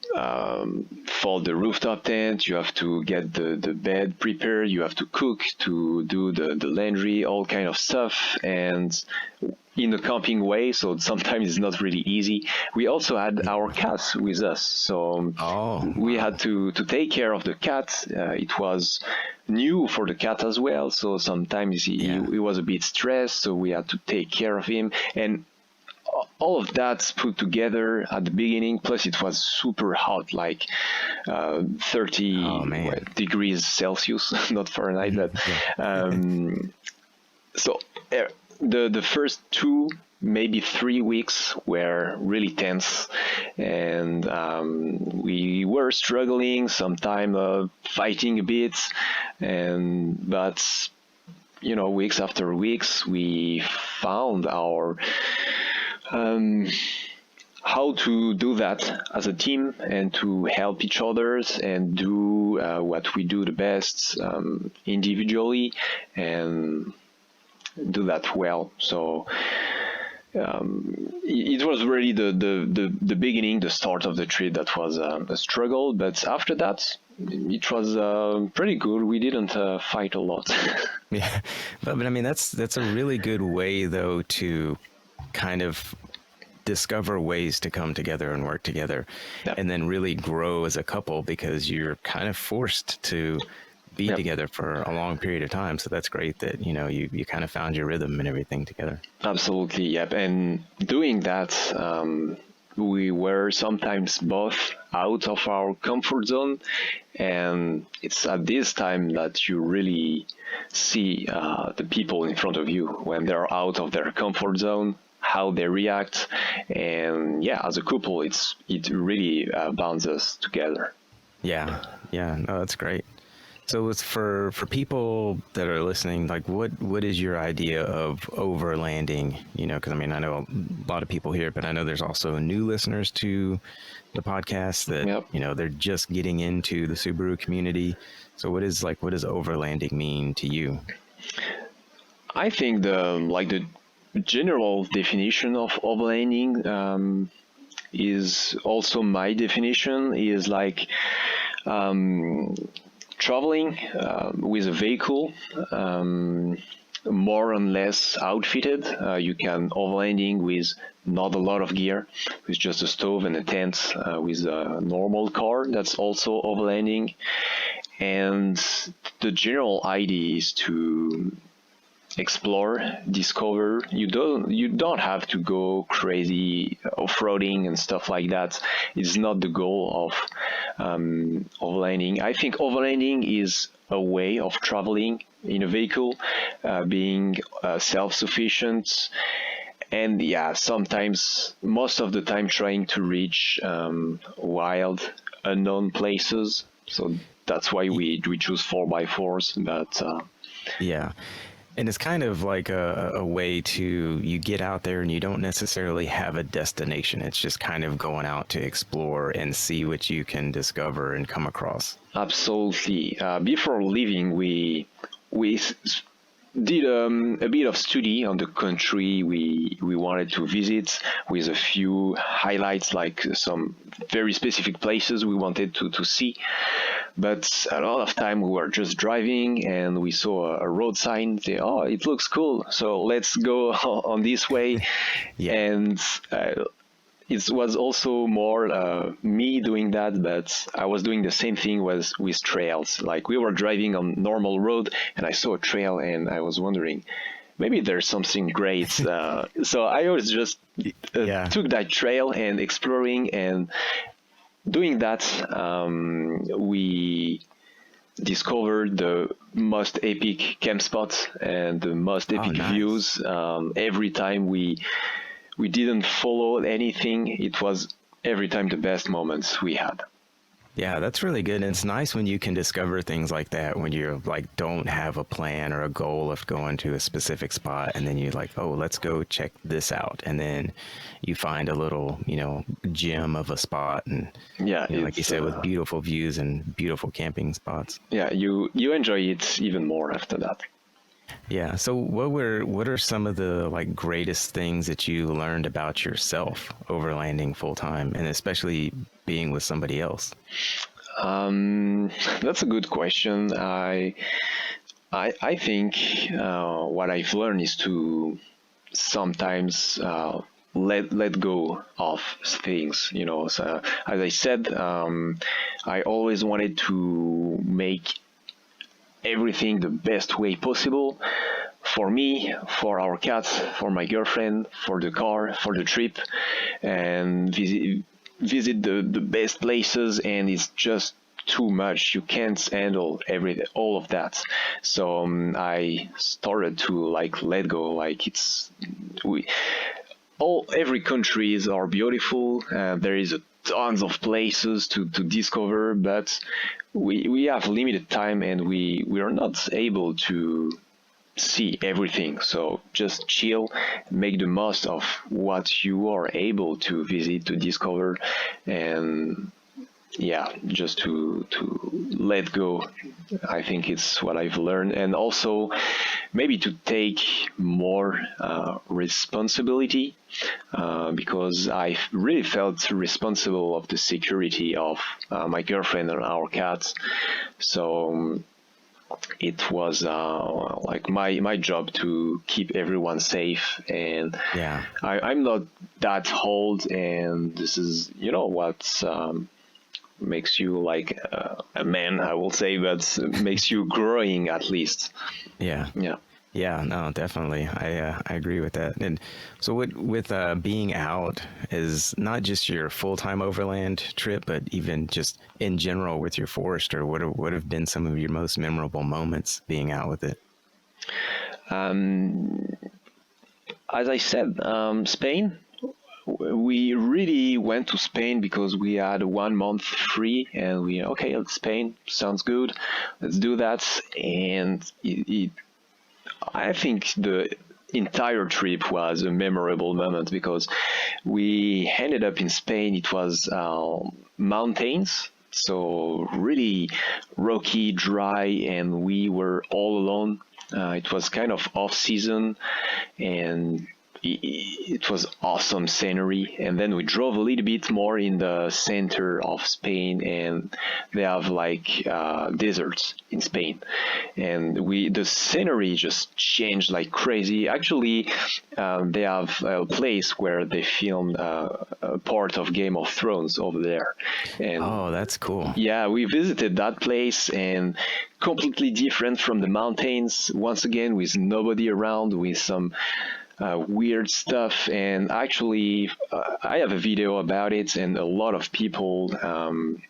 fold the rooftop tent, you have to get the bed prepared, you have to cook, to do the laundry, all kind of stuff, and in a camping way, so sometimes it's not really easy. We also had our cats with us, so we had to take care of the cat. It was new for the cat as well, so sometimes he was a bit stressed, so we had to take care of him. And all of that put together at the beginning, plus it was super hot, like 30 degrees Celsius, not Fahrenheit, but so the first 2, maybe 3 weeks were really tense, and we were struggling, sometimes fighting a bit, but weeks after weeks we found our how to do that as a team and to help each other and do what we do the best individually, and do that well. So it was really the beginning, the start of the trip that was a struggle, but after that it was pretty good. We didn't fight a lot. Yeah, but I mean that's a really good way though to kind of discover ways to come together and work together, and then really grow as a couple, because you're kind of forced to be together for a long period of time. So that's great that you kind of found your rhythm and everything together. Absolutely, yep. And doing that, we were sometimes both out of our comfort zone, and it's at this time that you really see the people in front of you when they're out of their comfort zone, how they react, and as a couple, it really bonds us together. Yeah, no, that's great. So it's for people that are listening, like what is your idea of overlanding? Because I mean, I know a lot of people here, but I know there's also new listeners to the podcast that they're just getting into the Subaru community. So what does overlanding mean to you? I think general definition of overlanding is also my definition, is like traveling with a vehicle, more or less outfitted. You can overlanding with not a lot of gear, with just a stove and a tent, with a normal car. That's also overlanding. And the general idea is to explore, discover. You don't have to go crazy off-roading and stuff like that. It's not the goal of overlanding. I think overlanding is a way of traveling in a vehicle, being self-sufficient, and yeah, sometimes, most of the time, trying to reach wild, unknown places. So that's why we choose 4x4s. But Yeah. And it's kind of like a way to, you get out there and you don't necessarily have a destination. It's just kind of going out to explore and see what you can discover and come across. absolutely. Before leaving, we did a bit of study on the country we wanted to visit, with a few highlights, like some very specific places we wanted to see. But a lot of time we were just driving and we saw a road sign. Say, oh, it looks cool, so let's go on this way. Yeah. And it was also more me doing that, but I was doing the same thing with trails. Like, we were driving on normal road and I saw a trail and I was wondering, maybe there's something great. So I always just Yeah. took that trail and exploring, and doing that, we discovered the most epic camp spots and the most epic nice. views. Every time we didn't follow anything, it was every time the best moments we had. Yeah, that's really good. And it's nice when you can discover things like that, when you like don't have a plan or a goal of going to a specific spot, and then you're like, oh, let's go check this out. And then you find a little, gem of a spot, and Yeah, like you said, with beautiful views and beautiful camping spots. yeah, you enjoy it even more after that. Yeah. So what are some of the like greatest things that you learned about yourself overlanding full time, and especially being with somebody else? That's a good question. I think what I've learned is to sometimes let go of things. So, as I said, I always wanted to make everything the best way possible, for me, for our cats, for my girlfriend, for the car, for the trip, and visit the best places. And it's just too much. You can't handle all of that. So I started to like let go. Like, every countries are beautiful. There is tons of places to discover, but we have limited time, and we are not able to see everything. So just chill, make the most of what you are able to visit, to discover, and yeah, just to let go. I think it's what I've learned. And also maybe to take more responsibility, because I really felt responsible of the security of my girlfriend and our cats. So it was like my job to keep everyone safe. And Yeah. I'm not that old, and this is what makes you like a man, I will say, but makes you growing at least. Yeah. Yeah. Yeah, no, definitely. I agree with that. And so with being out is not just your full-time overland trip, but even just in general with your Forester, what have been some of your most memorable moments being out with it? As I said, Spain. We really went to Spain because we had 1 month free, and okay, Spain sounds good, let's do that. And I think the entire trip was a memorable moment, because we ended up in Spain. It was mountains, so really rocky, dry, and we were all alone. It was kind of off season, and it was awesome scenery. And then we drove a little bit more in the center of Spain, and they have like deserts in Spain, and the scenery just changed like crazy. Actually, they have a place where they filmed a part of Game of Thrones over there. And Oh, that's cool. yeah, we visited that place, and completely different from the mountains. Once again, with nobody around, with some weird stuff. And actually, I have a video about it, and a lot of people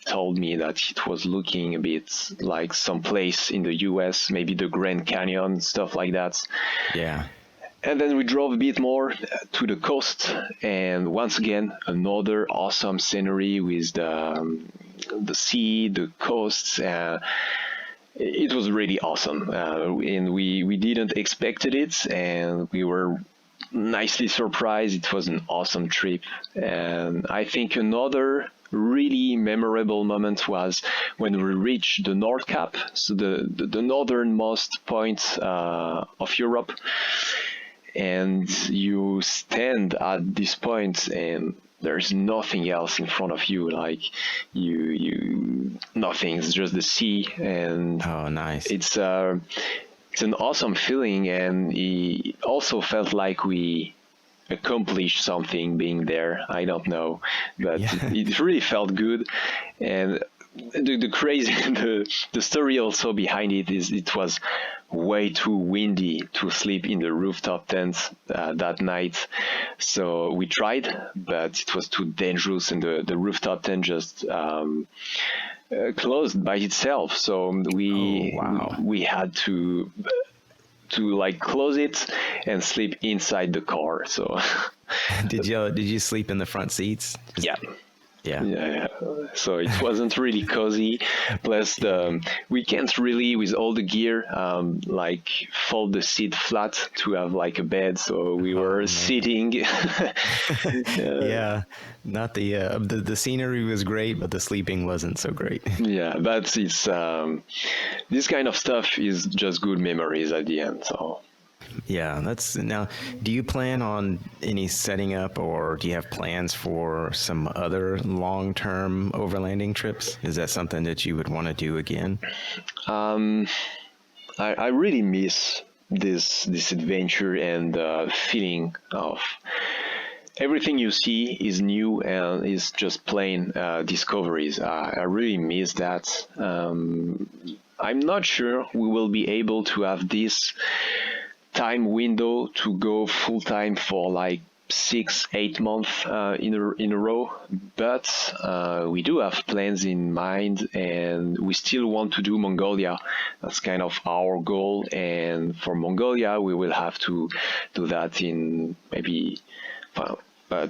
told me that it was looking a bit like some place in the US, maybe the Grand Canyon, stuff like that. Yeah. And then we drove a bit more to the coast, and once again, another awesome scenery with the sea, the coasts. It was really awesome, and we didn't expected it, and we were nicely surprised. It was an awesome trip, and I think another really memorable moment was when we reached the North Cap, so the northernmost point of Europe. And you stand at this point, and there's nothing else in front of you. Like you nothing. It's just the sea, and Oh, nice. it's an awesome feeling. And it also felt like we accomplished something being there. I don't know, but Yeah. it really felt good. And the crazy the story also behind it is it was way too windy to sleep in the rooftop tent that night, so we tried, but it was too dangerous, and the rooftop tent just closed by itself. So Oh, wow. we had to like close it and sleep inside the car. So Did you sleep in the front seats? yeah. Yeah. Yeah, so it wasn't really cozy. Plus, we can't really, with all the gear, like fold the seat flat to have like a bed. So we were sitting. Yeah. Not the scenery was great, but the sleeping wasn't so great. Yeah, but it's this kind of stuff is just good memories at the end. So. Yeah, now, do you plan on any setting up, or do you have plans for some other long-term overlanding trips? Is that something that you would want to do again? I really miss this adventure, and feeling of everything you see is new and is just plain discoveries. I really miss that. I'm not sure we will be able to have this time window to go full time for like 6-8 months in a row, but we do have plans in mind, and we still want to do Mongolia. That's kind of our goal, and for Mongolia we will have to do that in maybe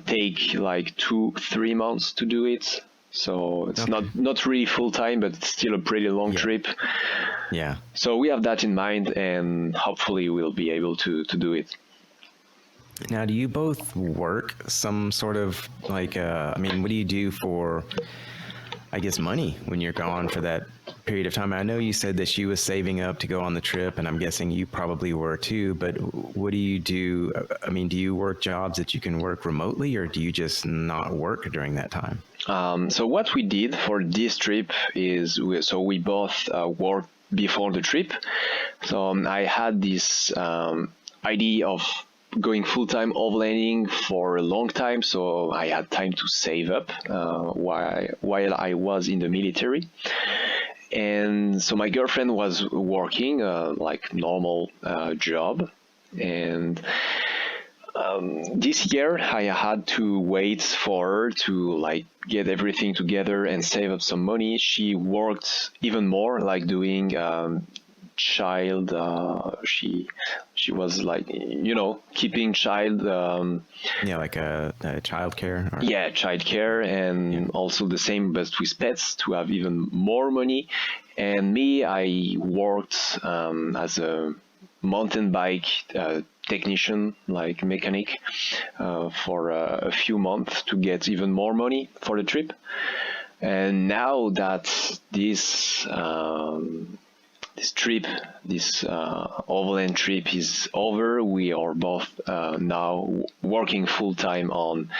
take like 2-3 months to do it. So it's not really full time, but it's still a pretty long trip. Yeah. So we have that in mind, and hopefully we'll be able to do it. Now, do you both work some sort of like, I mean, what do you do for, I guess, money when you're gone for that period of time? I know you said that she was saving up to go on the trip, and I'm guessing you probably were too, but what do you do? I mean, do you work jobs that you can work remotely, or do you just not work during that time? So what we did for this trip is we both worked before the trip. So I had this idea of going full-time overlanding for a long time, so I had time to save up while I was in the military. And so my girlfriend was working like normal job, and this year I had to wait for her to like get everything together and save up some money. She worked even more, like doing child. She was like, keeping child. Yeah, like a childcare. Yeah, childcare, and also the same but with pets to have even more money. And me, I worked as a mountain bike technician, like mechanic, for a few months to get even more money for the trip. And now that this trip, this overland trip is over. We are both now working full time on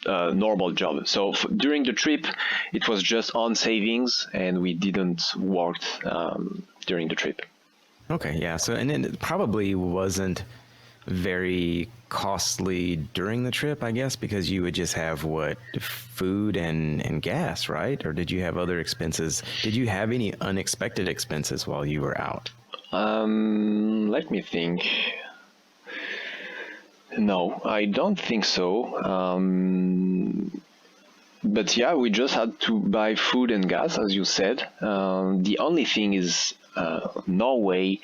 normal job. So during the trip, it was just on savings, and we didn't work during the trip. Okay, yeah. So, and then it probably wasn't very costly during the trip, I guess, because you would just have what, food and gas, right? Or did you have other expenses? Did you have any unexpected expenses while you were out? Let me think. No, I don't think so. But yeah, we just had to buy food and gas, as you said. The only thing is Norway,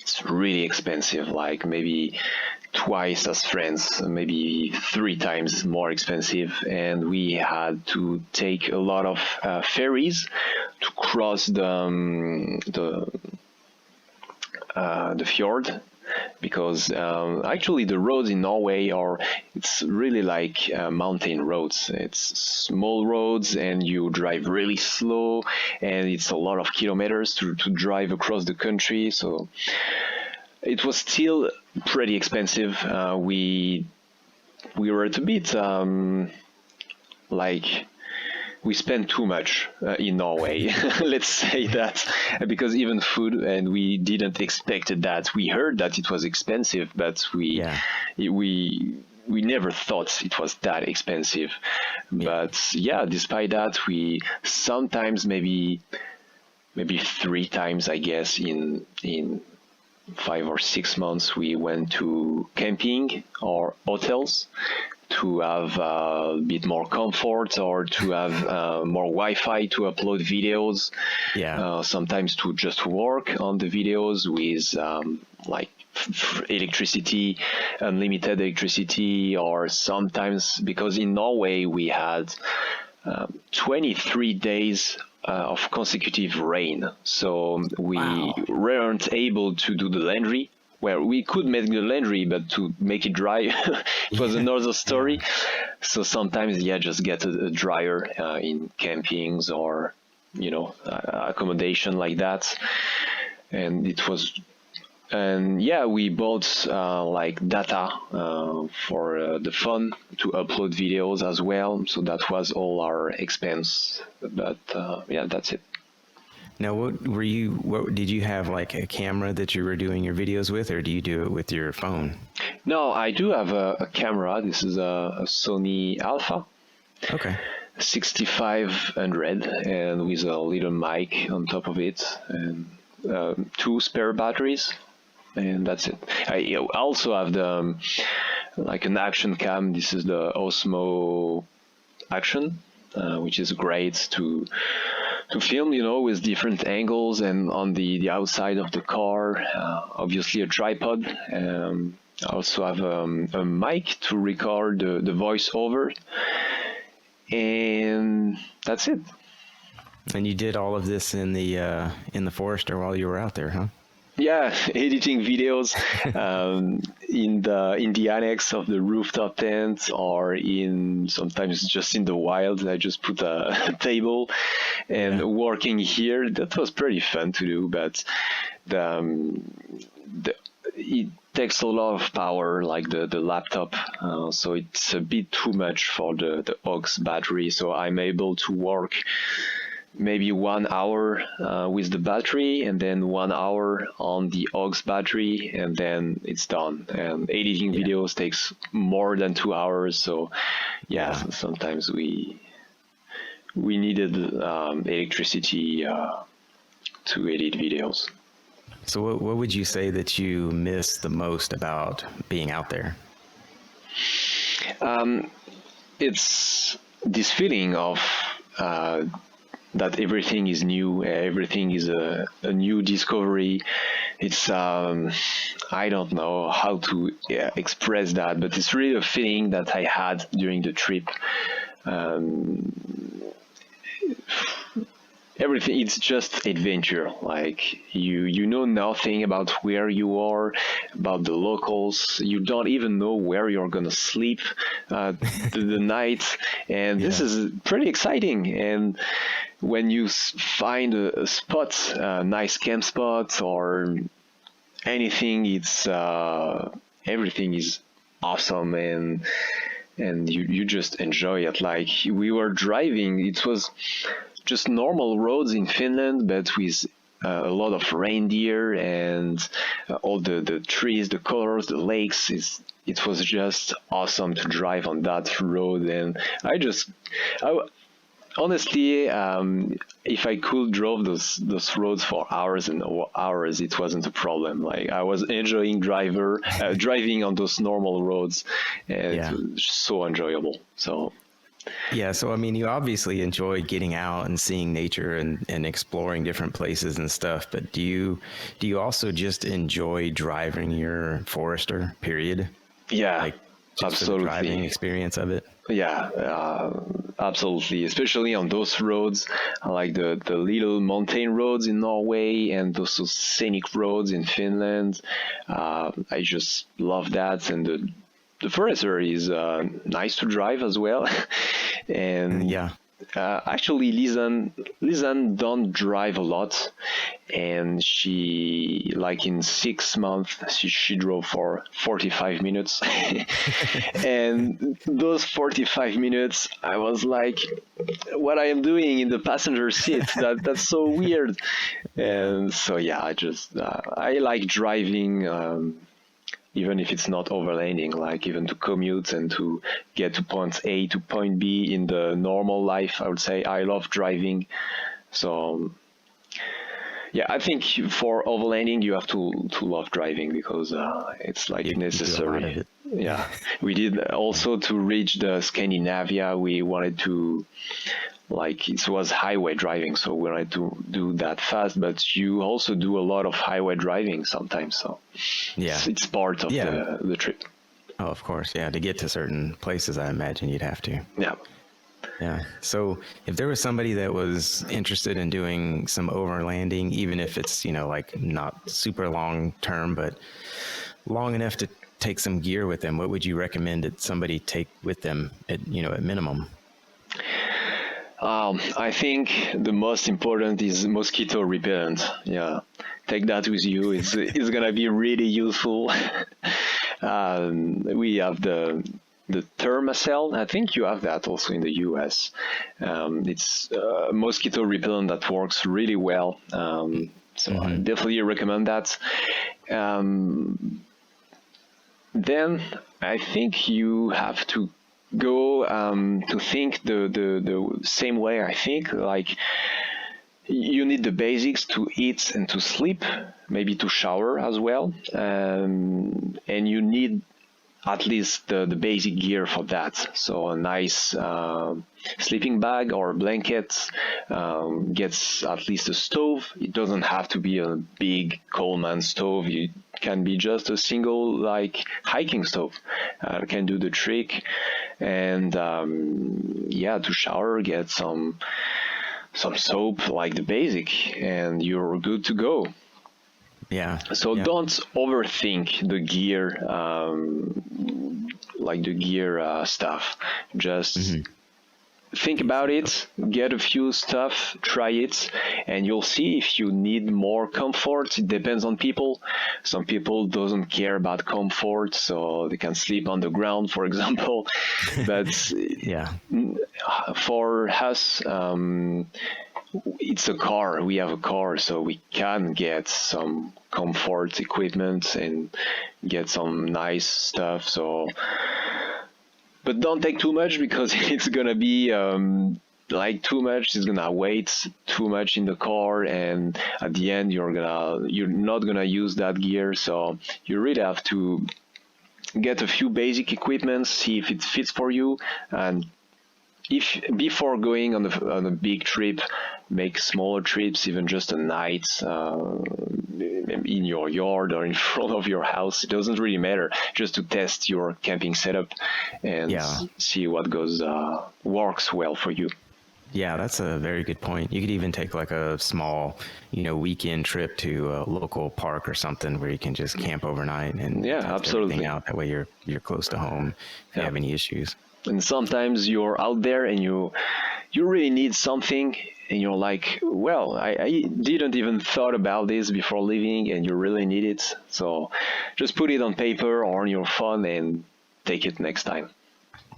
it's really expensive, like maybe twice as France, maybe 3 times more expensive. And we had to take a lot of ferries to cross the fjord, because actually the roads in Norway it's really like mountain roads. It's small roads and you drive really slow, and it's a lot of kilometers to drive across the country. So it was still pretty expensive. We were a bit like we spent too much in Norway, let's say that, because even food, and we didn't expect that. We heard that it was expensive, but we never thought it was that expensive. Yeah. But yeah, despite that, we sometimes maybe 3 times, I guess, in 5 or 6 months, we went to camping or hotels to have a bit more comfort, or to have more Wi-Fi to upload videos. Yeah. Sometimes to just work on the videos with like electricity, unlimited electricity, or sometimes, because in Norway we had 23 days of consecutive rain, so we weren't able to do the laundry. Well, we could make the laundry, but to make it dry, it was another story. Yeah. So sometimes, just get a dryer in campings or, accommodation like that. And we bought like data for the fun to upload videos as well. So that was all our expense. But that's it. Now, what did you have, like a camera that you were doing your videos with, or do you do it with your phone? No, I do have a camera. This is a Sony Alpha. Okay. 6500, and with a little mic on top of it, and 2 spare batteries, and that's it. I also have the like an action cam. This is the Osmo Action, which is great to film, with different angles, and on the outside of the car. Obviously a tripod. I also have a mic to record the voiceover, and that's it. And you did all of this in the forest, or while you were out there, huh? Yeah, editing videos in the annex of the rooftop tent, or sometimes just in the wild. I just put a table and working here. That was pretty fun to do, but it takes a lot of power, like the laptop, so it's a bit too much for the aux battery. So I'm able to work maybe 1 hour with the battery, and then 1 hour on the aux battery, and then it's done. And editing videos takes more than 2 hours, so sometimes we needed electricity to edit videos. So what would you say that you miss the most about being out there? It's this feeling of that everything is new, everything is a new discovery. It's I don't know how to express that, but it's really a feeling that I had during the trip. Everything, it's just adventure. Like you know nothing about where you are, about the locals. You don't even know where you're gonna sleep the night, and this is pretty exciting. And when you find a spot, a nice camp spot or anything, it's everything is awesome, and you just enjoy it. Like we were driving, it was just normal roads in Finland, but with a lot of reindeer and all the trees, the colors, the lakes. It was just awesome to drive on that road, and honestly, if I could drove those roads for hours and hours, it wasn't a problem. Like I was enjoying driving on those normal roads, and it was so enjoyable. So. Yeah, so I mean, you obviously enjoy getting out and seeing nature and exploring different places and stuff, but do you also just enjoy driving your Forester, period? Yeah, like absolutely. The driving experience of it? Yeah, absolutely. Especially on those roads, like the little mountain roads in Norway and those scenic roads in Finland. I just love that, and the Forester is nice to drive as well. And actually, Lizanne don't drive a lot, and she, like in 6 months, she drove for 45 minutes. And those 45 minutes, I was like, what I am doing in the passenger seat, that's so weird. And so yeah, I like driving, even if it's not overlanding, like even to commute and to get to point A to point B in the normal life. I would say I love driving. So yeah, I think for overlanding you have to love driving, because it's like necessary. Yeah, we did also to reach the Scandinavia. We wanted to, like, it was highway driving, so we wanted to do that fast, but you also do a lot of highway driving sometimes, so it's part of the trip. Oh, of course. Yeah, to get to certain places, I imagine you'd have to. Yeah. So if there was somebody that was interested in doing some overlanding, even if it's, like not super long term, but long enough to take some gear with them, what would you recommend that somebody take with them at minimum? I think the most important is mosquito repellent. Yeah, take that with you. It's gonna be really useful. We have the Thermacell. I think you have that also in the US. It's mosquito repellent that works really well. So I definitely recommend that. Then I think you have to go to think the same way. I think, like, you need the basics to eat and to sleep, maybe to shower as well, and you need at least the basic gear for that. So a nice sleeping bag or blanket, gets at least a stove. It doesn't have to be a big Coleman stove. It can be just a single, like, hiking stove. Can do the trick. And to shower, get some soap, like the basic, and you're good to go. So don't overthink the gear, like the gear stuff. Just think about it, get a few stuff, try it, and you'll see if you need more comfort. It depends on people. Some people doesn't care about comfort, so they can sleep on the ground, for example. But for us, it's a car. We have a car, so we can get some comfort equipment and get some nice stuff. So, but don't take too much, because it's gonna be like too much. It's gonna weight too much in the car, and at the end you're not gonna use that gear. So you really have to get a few basic equipment, see if it fits for you, and if before going on a big trip, make smaller trips, even just a night in your yard or in front of your house. It doesn't really matter, just to test your camping setup and see what works well for you. Yeah, that's a very good point. You could even take like a small, weekend trip to a local park or something where you can just camp overnight and test everything out. That way you're close to home if you have any issues. And sometimes you're out there and you really need something, and you're like, well, I didn't even thought about this before leaving, and you really need it. So just put it on paper or on your phone and take it next time.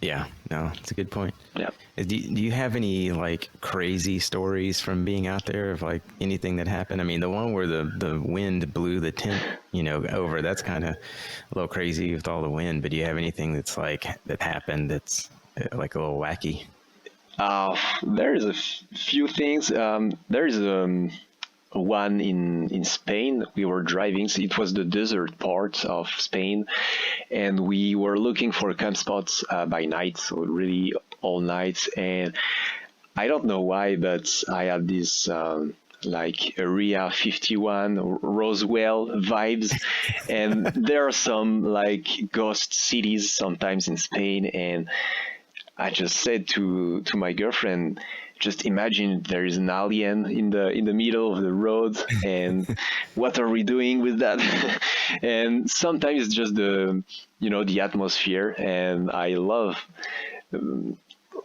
Yeah, no, it's a good point. Yeah. Do you have any like crazy stories from being out there of like anything that happened? I mean, the one where the wind blew the tent, over, that's kind of a little crazy with all the wind, but do you have anything that's like that happened that's like a little wacky? There is a few things. There is one in Spain. We were driving. So it was the desert part of Spain, and we were looking for camp spots by night, so really all night. And I don't know why, but I had this like Area 51 Roswell vibes, and there are some like ghost cities sometimes in Spain, and I just said to my girlfriend, just imagine there is an alien in the middle of the road, and what are we doing with that? And sometimes it's just the atmosphere, and I love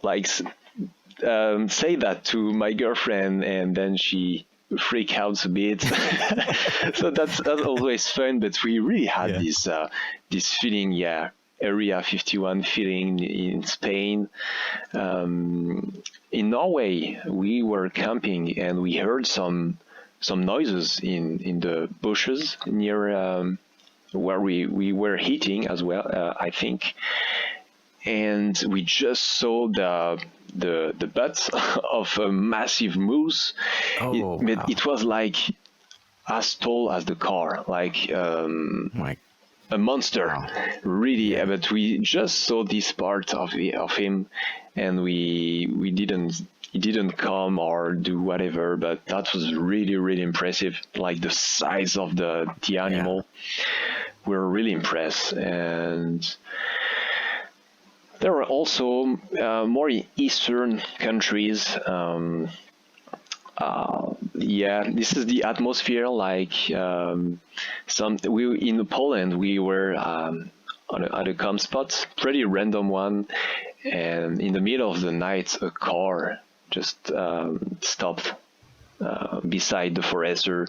like say that to my girlfriend, and then she freak out a bit. So that's always fun, but we really had this feeling, Area 51 feeling in Spain. In Norway, we were camping and we heard some noises in the bushes near where we were hitting as well, I think. And we just saw the butt of a massive moose. Oh, wow. It was like as tall as the car, like a monster. Wow. Really. Yeah. But we just saw this part of him, and he didn't come or do whatever, but that was really, really impressive. Like the size of the animal. We're really impressed. And there are also more eastern countries. This is the atmosphere. Like in Poland, we were at a camp spot, pretty random one, and in the middle of the night, a car just stopped beside the forester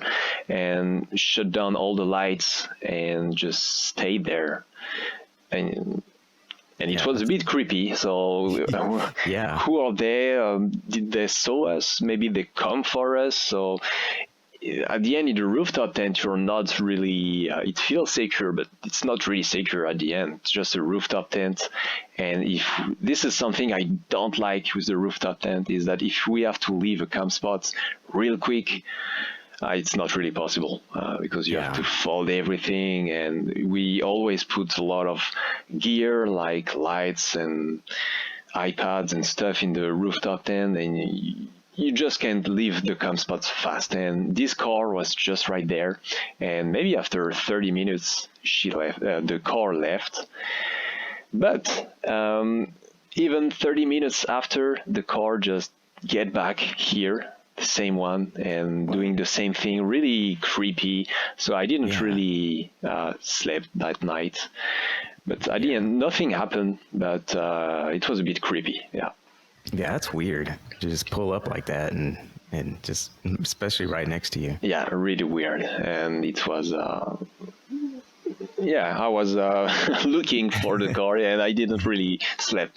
and shut down all the lights and just stayed there. And it was a bit creepy. So who are they? Did they saw us? Maybe they come for us. So at the end, in the rooftop tent, you're not really, it feels secure, but it's not really secure at the end. It's just a rooftop tent. And if this is something I don't like with the rooftop tent, is that if we have to leave a camp spot real quick, it's not really possible because you have to fold everything, and we always put a lot of gear like lights and iPads and stuff in the rooftop tent, and you just can't leave the camp spots fast. And this car was just right there, and maybe after 30 minutes she left. The car left, but even 30 minutes after, the car just get back here, the same one, and doing the same thing. Really creepy. So I didn't really sleep that night, but at the end nothing happened, but it was a bit creepy. Yeah, that's weird to just pull up like that and just especially right next to you. Yeah, really weird. And it was I was looking for the car, and I didn't really sleep.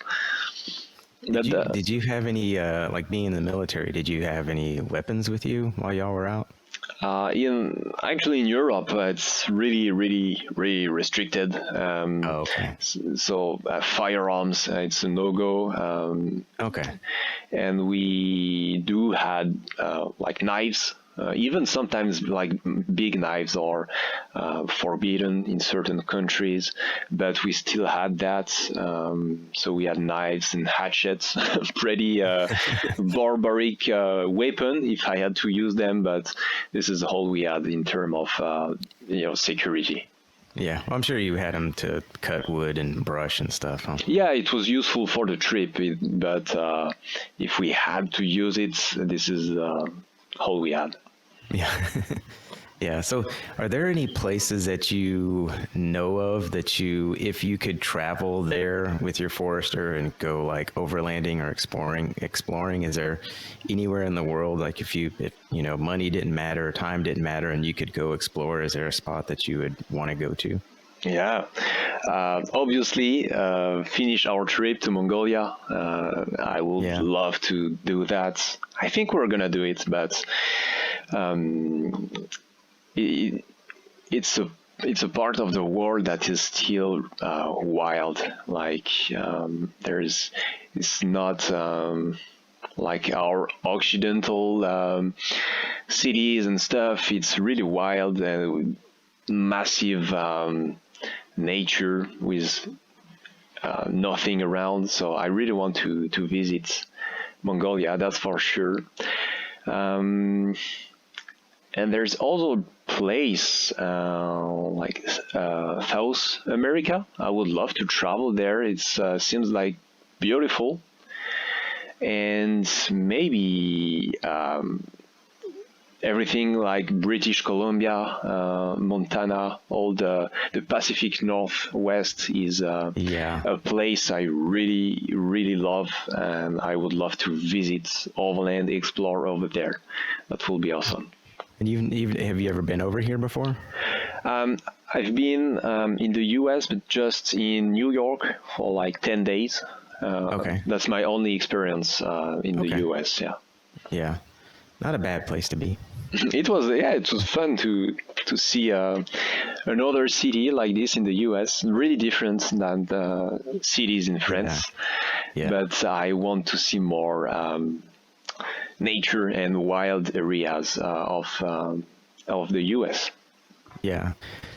Did you have any, like being in the military, did you have any weapons with you while y'all were out? In Europe, it's really, really, really restricted. Okay. So firearms, it's a no-go. Okay. And we do had like knives. Even sometimes like big knives are forbidden in certain countries, but we still had that. So we had knives and hatchets, pretty barbaric weapon if I had to use them, but this is all we had in terms of security. Yeah, well, I'm sure you had them to cut wood and brush and stuff, huh? Yeah, it was useful for the trip, but if we had to use it, this is all we had. Yeah. Yeah. So, are there any places that you know of that if you could travel there with your Forester and go like overlanding or exploring, is there anywhere in the world, like if money didn't matter, time didn't matter, and you could go explore, is there a spot that you would want to go to? Yeah, obviously, finish our trip to Mongolia. I would Yeah. love to do that. I think we're gonna do it, but um, it, it's a part of the world that is still wild. Like it's not like our occidental cities and stuff. It's really wild and massive nature with nothing around. So I really want to visit Mongolia. That's for sure. Um, and there's also a place like South America. I would love to travel there. It seems like beautiful, and maybe everything like British Columbia, Montana, all the Pacific Northwest is Yeah. a place I really, really love, and I would love to visit Overland, explore over there. That will be awesome. And have you ever been over here before? Um, I've been in the US, but just in New York for like 10 days. Okay. That's my only experience in the Okay. US, yeah. Yeah. Not a bad place to be. It was fun to see another city like this in the US, really different than the cities in France. Yeah. But I want to see more nature and wild areas of the US. Yeah.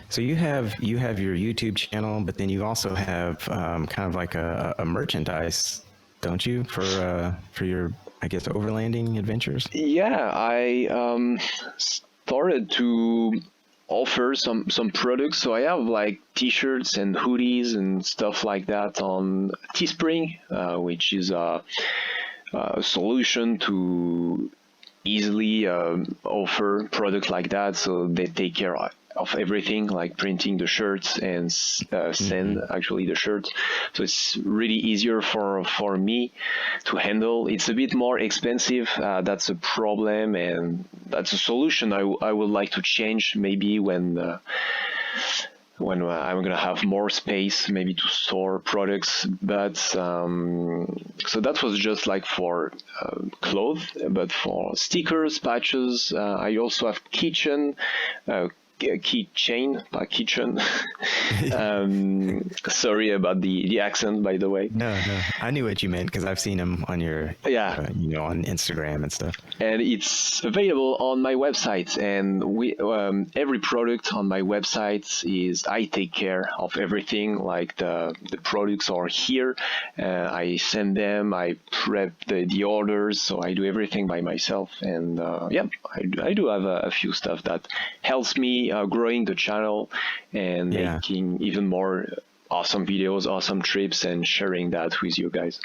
So you have your YouTube channel, but then you also have kind of like a merchandise, don't you, for your, I guess, overlanding adventures? Yeah, I started to offer some products. So I have like T-shirts and hoodies and stuff like that on Teespring, which is a solution to easily offer products like that. So they take care of everything, like printing the shirts and send actually the shirts. So it's really easier for me to handle. It's a bit more expensive. That's a problem, and that's a solution I would like to change maybe when I'm gonna have more space maybe to store products. But so that was just like for clothes, but for stickers, patches, I also have keychain, not kitchen. Sorry about the accent, by the way. No, I knew what you meant because I've seen them on your, Yeah. on Instagram and stuff. And it's available on my website, and every product on my website is I take care of everything. Like the products are here, I send them, I prep the orders, so I do everything by myself. And I do have a few stuff that helps me growing the channel and making even more awesome videos, awesome trips, and sharing that with you guys.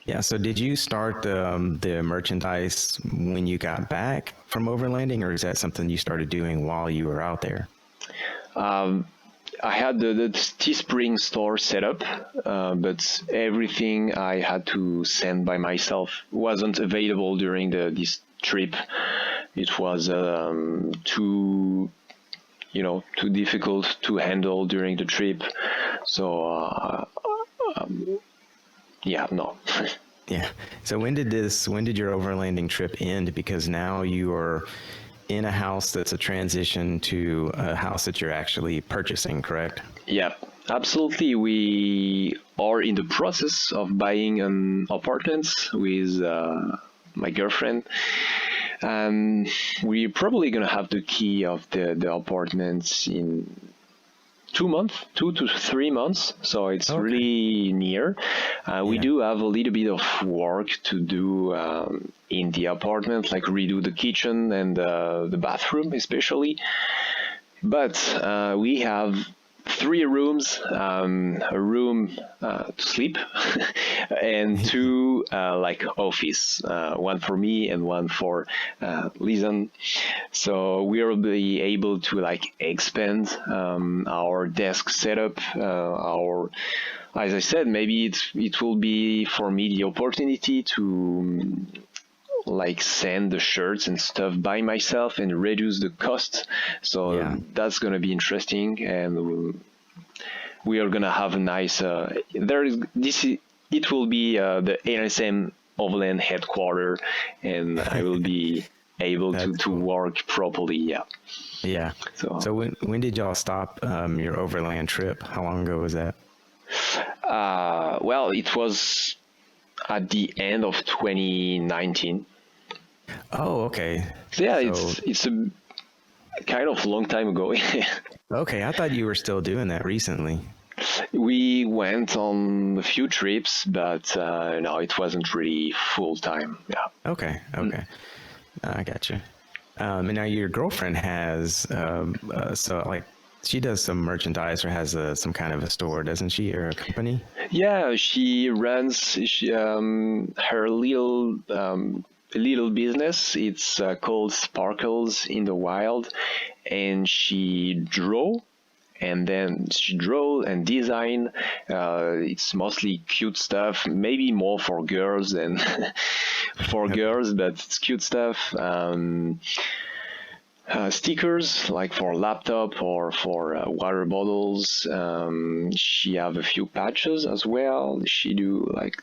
Yeah. So did you start the merchandise when you got back from overlanding, or is that something you started doing while you were out there? I had the Teespring store set up, but everything I had to send by myself wasn't available during this trip. It was too difficult to handle during the trip. So no. Yeah. So when did your overlanding trip end? Because now you are in a house that's a transition to a house that you're actually purchasing, correct? Yeah, absolutely. We are in the process of buying an apartment with my girlfriend. We're probably gonna have the key of the apartment in 2 to 3 months, so it's really near. We do have a little bit of work to do in the apartment, like redo the kitchen and the bathroom especially. But we have three rooms, a room to sleep, and two like office, one for me and one for Lizanne. So we'll be able to like expand our desk setup, our as I said, maybe it will be for me the opportunity to like send the shirts and stuff by myself and reduce the cost. So that's gonna be interesting, and we are gonna have a nice. It will be the ALNSM Overland headquarters, and I will be able to work properly. Yeah. Yeah. So when did y'all stop your overland trip? How long ago was that? Well, it was at the end of 2019. Oh, okay. Yeah, it's a kind of long time ago. Okay, I thought you were still doing that recently. We went on a few trips, but no, it wasn't really full time. Yeah. Okay. I got you. And now your girlfriend has, so like, she does some merchandise or has some kind of a store, doesn't she, or a company? Yeah, she runs her little business. It's called Sparkles in the Wild, and she draw and design. It's mostly cute stuff, maybe more for girls than for girls, but it's cute stuff. Stickers like for laptop or for water bottles. She have a few patches as well. She do like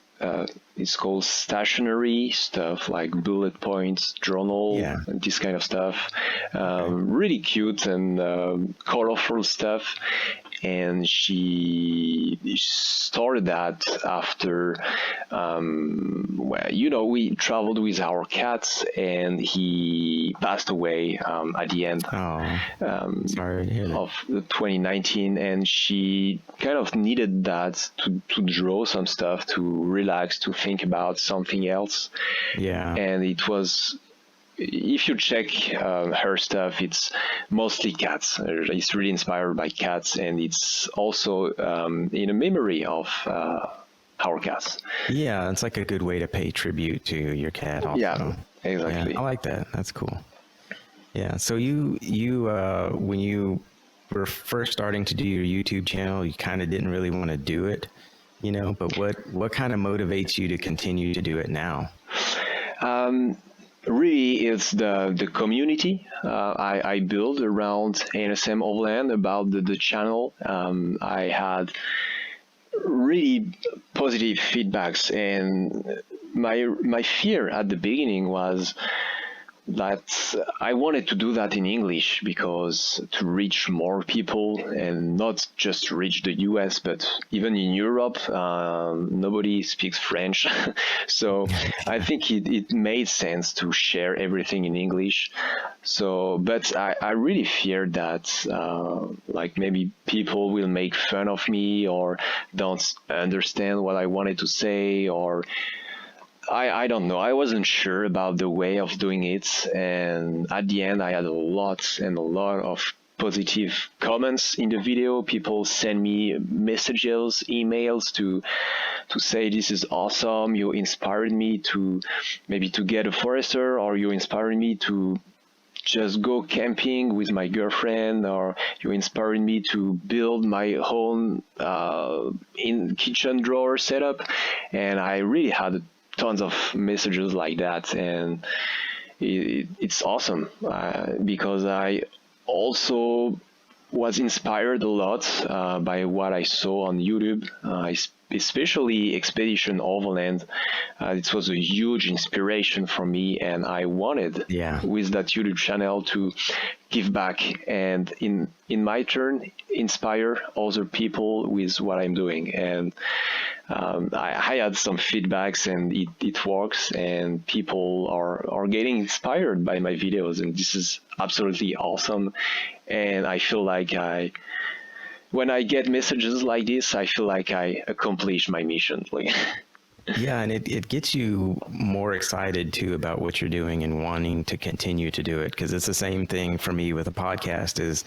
it's called stationery stuff like bullet points, journal, and this kind of stuff. Really cute and colorful stuff. And she started that after, we traveled with our cats, and he passed away at the end sorry to hear that. of 2019, and she kind of needed that to draw some stuff, to relax, to think about something else. Yeah. And it was, if you check her stuff, it's mostly cats. It's really inspired by cats, and it's also in a memory of our cats. Yeah, it's like a good way to pay tribute to your cat also. Yeah, exactly. Yeah, I like that. That's cool. Yeah, so you when you were first starting to do your YouTube channel, you kind of didn't really want to do it, but what kind of motivates you to continue to do it now? Really, it's the community I built around ALNSM Overland about the channel. I had really positive feedbacks, and my fear at the beginning was that I wanted to do that in English, because to reach more people, and not just reach the US, but even in Europe, nobody speaks French. So I think it made sense to share everything in English. So, but I really feared that like maybe people will make fun of me, or don't understand what I wanted to say, or I don't know. I wasn't sure about the way of doing it, and at the end, I had a lot of positive comments in the video. People send me messages, emails to say, this is awesome. You inspired me to maybe to get a forester, or you inspired me to just go camping with my girlfriend, or you inspired me to build my own in kitchen drawer setup. And I really had tons of messages like that, and it's awesome because I also was inspired a lot by what I saw on YouTube, especially Expedition Overland. It was a huge inspiration for me, and I wanted with that YouTube channel to give back, and in my turn inspire other people with what I'm doing. And I had some feedbacks, and it works, and people are getting inspired by my videos, and this is absolutely awesome. And I feel like when I get messages like this, I feel like I accomplished my mission. Yeah, and it gets you more excited too about what you're doing and wanting to continue to do it. Because it's the same thing for me with a podcast is,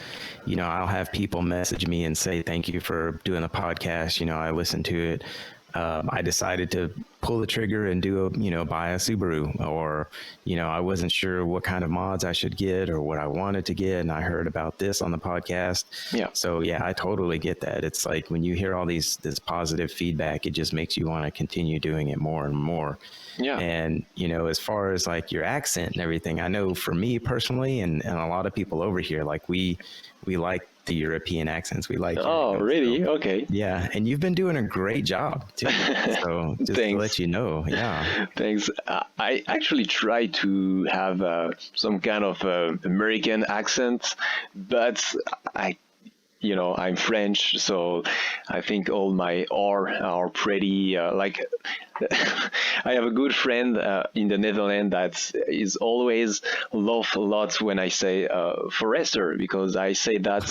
I'll have people message me and say, thank you for doing the podcast. I listened to it. I decided to pull the trigger and buy a Subaru, or, I wasn't sure what kind of mods I should get or what I wanted to get. And I heard about this on the podcast. Yeah. So yeah, I totally get that. It's like when you hear all this positive feedback, it just makes you want to continue doing it more and more. Yeah. And, as far as like your accent and everything, I know for me personally, and a lot of people over here, like we like the European accents. We like. Oh, really? So, okay. yeah. And you've been doing a great job too. So just to let you know. Yeah. Thanks. I actually try to have some kind of American accent, but I'm French, so I think all my R are pretty like. I have a good friend in the Netherlands that is always laugh a lot when I say forester, because I say that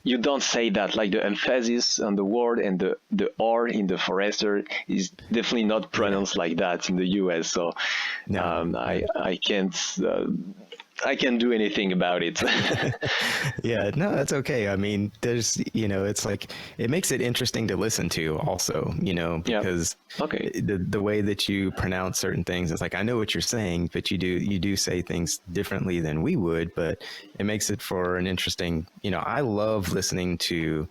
you don't say that, like the emphasis on the word, and the R in the forester is definitely not pronounced like that in the US. So I can't. I can't do anything about it. Yeah, no, that's okay. I mean, there's, it's like, it makes it interesting to listen to also, because Okay. the way that you pronounce certain things, it's like, I know what you're saying, but you do say things differently than we would, but it makes it for an interesting, I love listening to,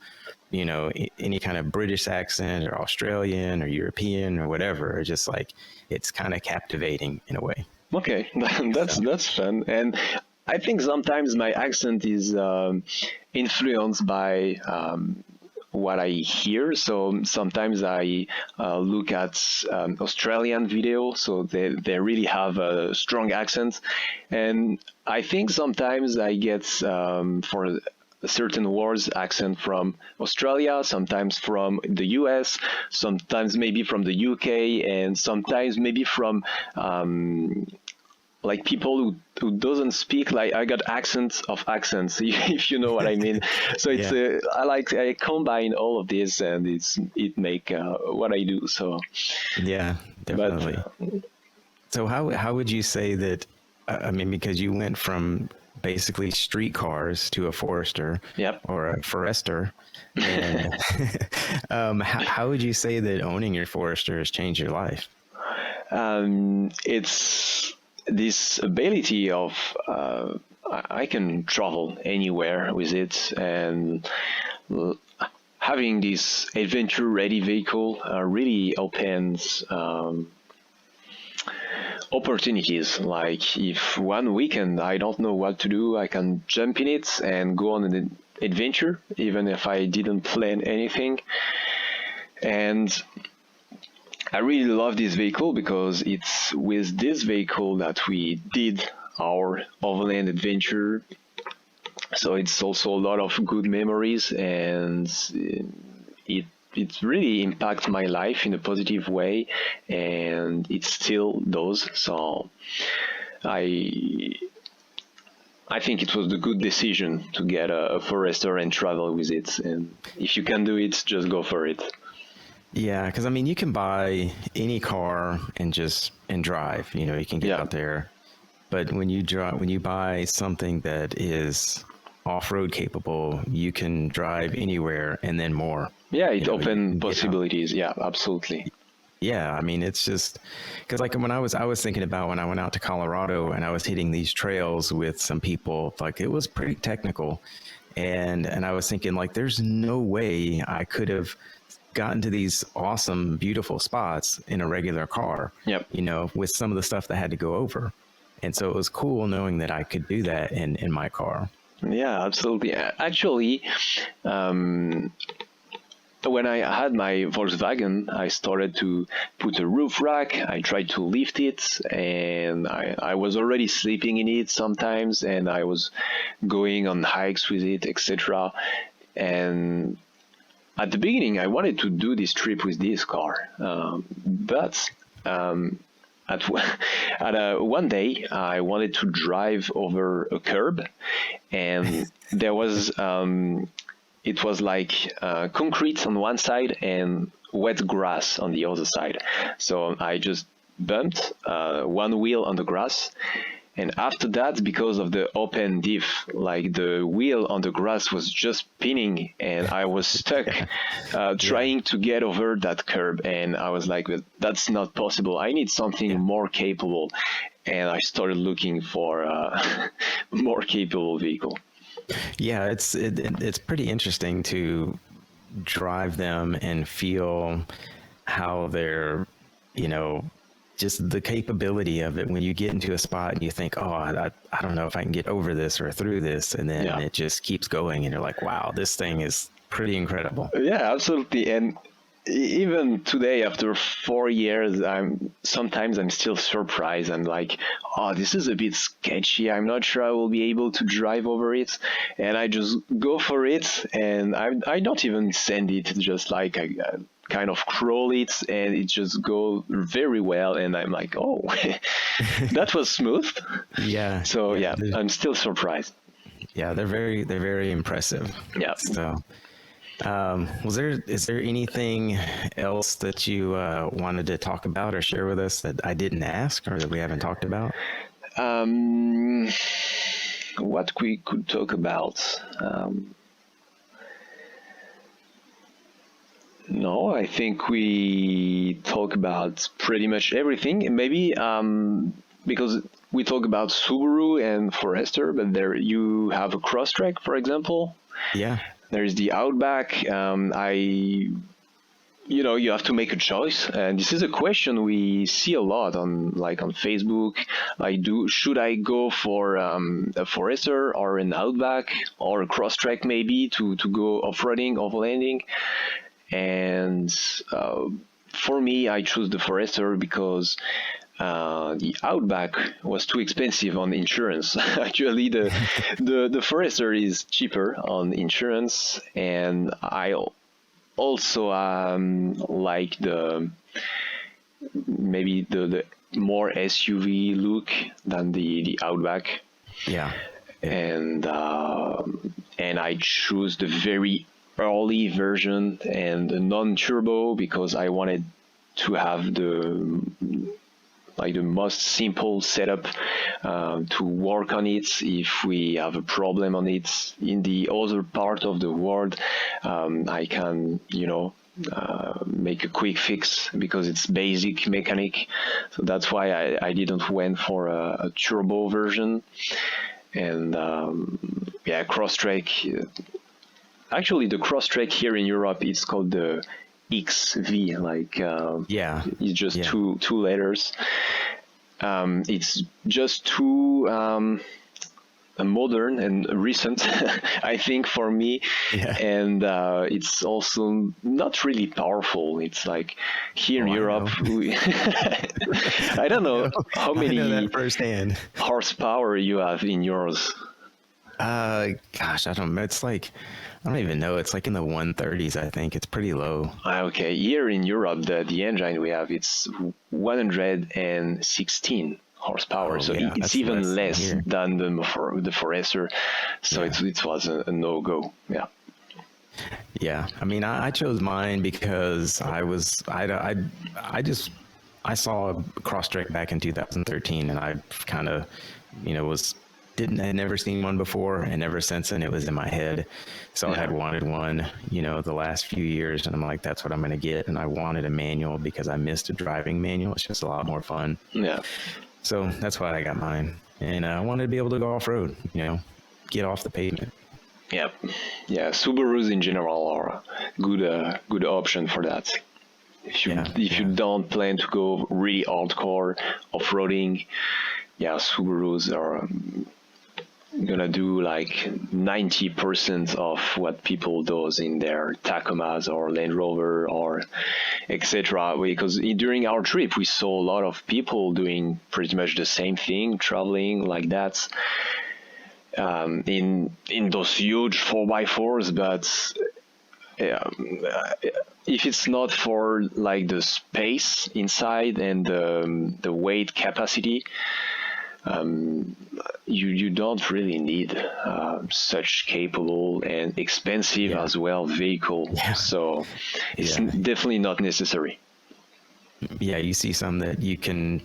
any kind of British accent or Australian or European or whatever. It's just like, it's kind of captivating in a way. Okay, that's fun, and I think sometimes my accent is influenced by what I hear. So sometimes I look at Australian videos, so they really have a strong accent, and I think sometimes I get for certain words accent from Australia, sometimes from the US, sometimes maybe from the UK, and sometimes maybe from like people who doesn't speak, like I got accents of accents, if you know what I mean. So it's I combine all of this, and it make what I do. So yeah, definitely. So how would you say that? I mean, because you went from basically street cars to a Forester, Yep. or a Forester, and how would you say that owning your Forester has changed your life? It's this ability of I can travel anywhere with it, and having this adventure ready vehicle really opens opportunities. Like if one weekend I don't know what to do, I can jump in it and go on an adventure, even if I didn't plan anything. And I really love this vehicle because it's with this vehicle that we did our overland adventure. So it's also a lot of good memories, and it really impacts my life in a positive way, and it still does. So I think it was the good decision to get a Forester and travel with it. And if you can do it, just go for it. Yeah, because I mean, you can buy any car and drive. You can get out there, but when you buy something that is off-road capable, you can drive anywhere and then more. Yeah, it opens possibilities. Yeah, absolutely. Yeah, I mean, it's just because like when I was thinking about when I went out to Colorado and I was hitting these trails with some people, like it was pretty technical, and I was thinking like, there's no way I could have gotten to these awesome, beautiful spots in a regular car. Yep. With some of the stuff that had to go over, and so it was cool knowing that I could do that in my car. Yeah, absolutely. Actually, when I had my Volkswagen, I started to put a roof rack. I tried to lift it, and I was already sleeping in it sometimes, and I was going on hikes with it, etc. And at the beginning, I wanted to do this trip with this car, but one day I wanted to drive over a curb, and there was it was like concrete on one side and wet grass on the other side. So I just bumped one wheel on the grass. And after that, because of the open diff, like the wheel on the grass was just spinning, and I was stuck trying to get over that curb. And I was like, well, that's not possible. I need something more capable. And I started looking for a more capable vehicle. Yeah, it's pretty interesting to drive them and feel how they're, you know, just the capability of it when you get into a spot and you think, oh, I don't know if I can get over this or through this. And then it just keeps going and you're like, wow, this thing is pretty incredible. Yeah, absolutely. And even today, after 4 years, sometimes I'm still surprised. I'm like, oh, this is a bit sketchy. I'm not sure I will be able to drive over it. And I just go for it, and I don't even send it, just like I kind of crawl it, and it just goes very well. And I'm like, oh, that was smooth. Yeah. So yeah, I'm still surprised. Yeah, they're very impressive. Yeah. So. Is there anything else that you wanted to talk about or share with us that I didn't ask or that we haven't talked about? What we could talk about? No, I think we talk about pretty much everything. Maybe because we talk about Subaru and Forester, but there you have a Crosstrek, for example. Yeah. There's the Outback. You have to make a choice, and this is a question we see a lot on Facebook. Should I go for a Forester or an Outback or a Crosstrek maybe to go off-roading, overlanding? And for me, I choose the Forester because the Outback was too expensive on insurance. Actually, the Forester is cheaper on insurance, and I also like maybe the more SUV look than the Outback. Yeah. And I choose the very early version and the non-turbo because I wanted to have the most simple setup to work on it if we have a problem on it in the other part of the world. I can make a quick fix because it's basic mechanic. So that's why I didn't went for a turbo version. And Crosstrek. Actually, the Crosstrek here in Europe is called the XV, it's just two letters. It's just too modern and recent, I think, for me. Yeah. And it's also not really powerful. It's like here in Europe, I don't know how many firsthand horsepower you have in yours. Gosh, I don't know. It's like, I don't even know. It's like in the 130s, I think. It's pretty low. Okay, here in Europe, the engine we have, it's 116 horsepower. So it's even less than the Forester. So it was a no-go. Yeah. Yeah. I mean, I chose mine because I saw a Crosstrek back in 2013, and I kind of, had never seen one before, and ever since then it was in my head. So I had wanted one, the last few years, and I'm like, that's what I'm going to get. And I wanted a manual because I missed a driving manual. It's just a lot more fun. Yeah. So that's why I got mine. And I wanted to be able to go off-road, get off the pavement. Yeah. Yeah. Subarus in general are a good option for that. If you don't plan to go really hardcore off-roading, Subarus are gonna do like 90% of what people does in their Tacomas or Land Rover or etc. Because during our trip we saw a lot of people doing pretty much the same thing, traveling like that in those huge 4x4s, but if it's not for like the space inside and the weight capacity, you don't really need such capable and expensive as well vehicle. So it's definitely not necessary. Yeah, you see some that you can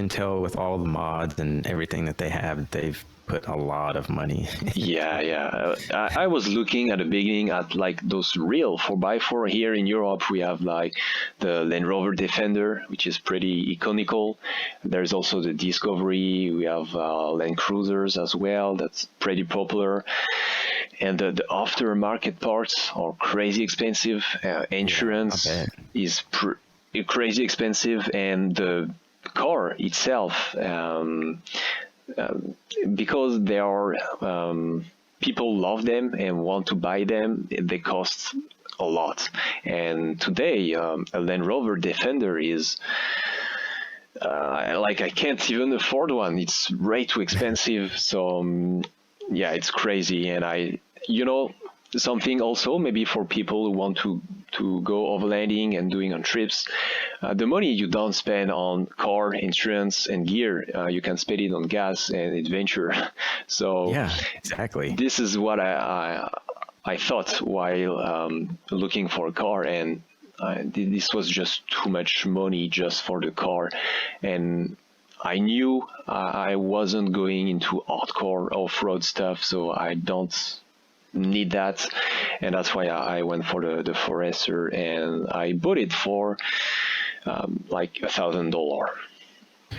tell with all the mods and everything that they have that they've put a lot of money. Yeah. I was looking at the beginning at like those real 4x4 here in Europe. We have like the Land Rover Defender, which is pretty iconical. There's also the Discovery. We have Land Cruisers as well. That's pretty popular. And the aftermarket parts are crazy expensive. Insurance is crazy expensive, and the car itself. Because they are people love them and want to buy them, they cost a lot. And today a Land Rover Defender is I can't even afford one. It's way too expensive. So it's crazy. And something also maybe for people who want to go overlanding and doing on trips, the money you don't spend on car insurance and gear, you can spend it on gas and adventure. So yeah, exactly. This is what I thought while looking for a car, and this was just too much money just for the car. And I knew I wasn't going into hardcore off-road stuff, so I don't need that, and that's why I went for the Forester, and I bought it for like $1,000.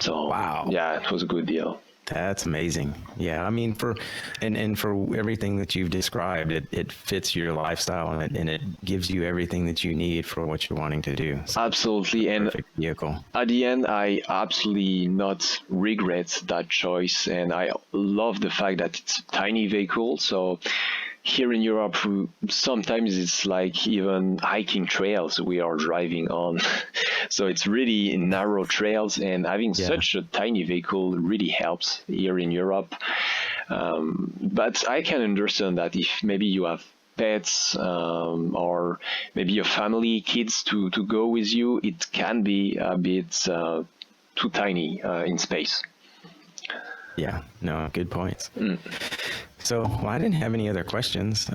So wow, yeah, it was a good deal. That's amazing. Yeah, I mean, for everything that you've described, it fits your lifestyle, and it gives you everything that you need for what you're wanting to do. So absolutely, and vehicle. At the end, I absolutely not regret that choice, and I love the fact that it's a tiny vehicle. So here in Europe, sometimes it's like even hiking trails we are driving on. So it's really narrow trails, and having such a tiny vehicle really helps here in Europe. But I can understand that if maybe you have pets or maybe your family, kids to go with you, it can be a bit too tiny in space. Yeah, no, good points. So, I didn't have any other questions.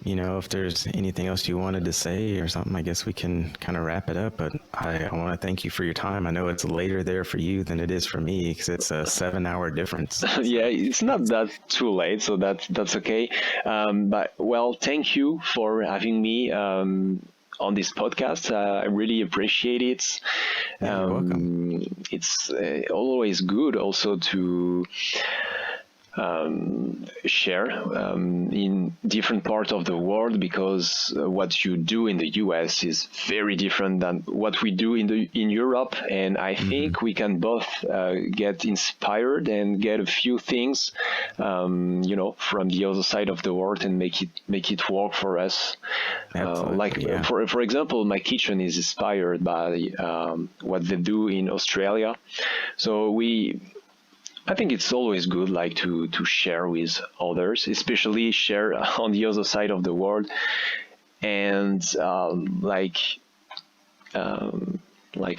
If there's anything else you wanted to say or something, I guess we can kind of wrap it up. But I want to thank you for your time. I know it's later there for you than it is for me because it's a 7-hour difference. Yeah, it's not that too late, so that's okay. But thank you for having me on this podcast. I really appreciate it. You're welcome. It's always good also to share in different parts of the world, because what you do in the US is very different than what we do in Europe, and I think we can both get inspired and get a few things from the other side of the world and make it work for us. For example, my kitchen is inspired by what they do in Australia, so I think it's always good to share with others, especially share on the other side of the world, and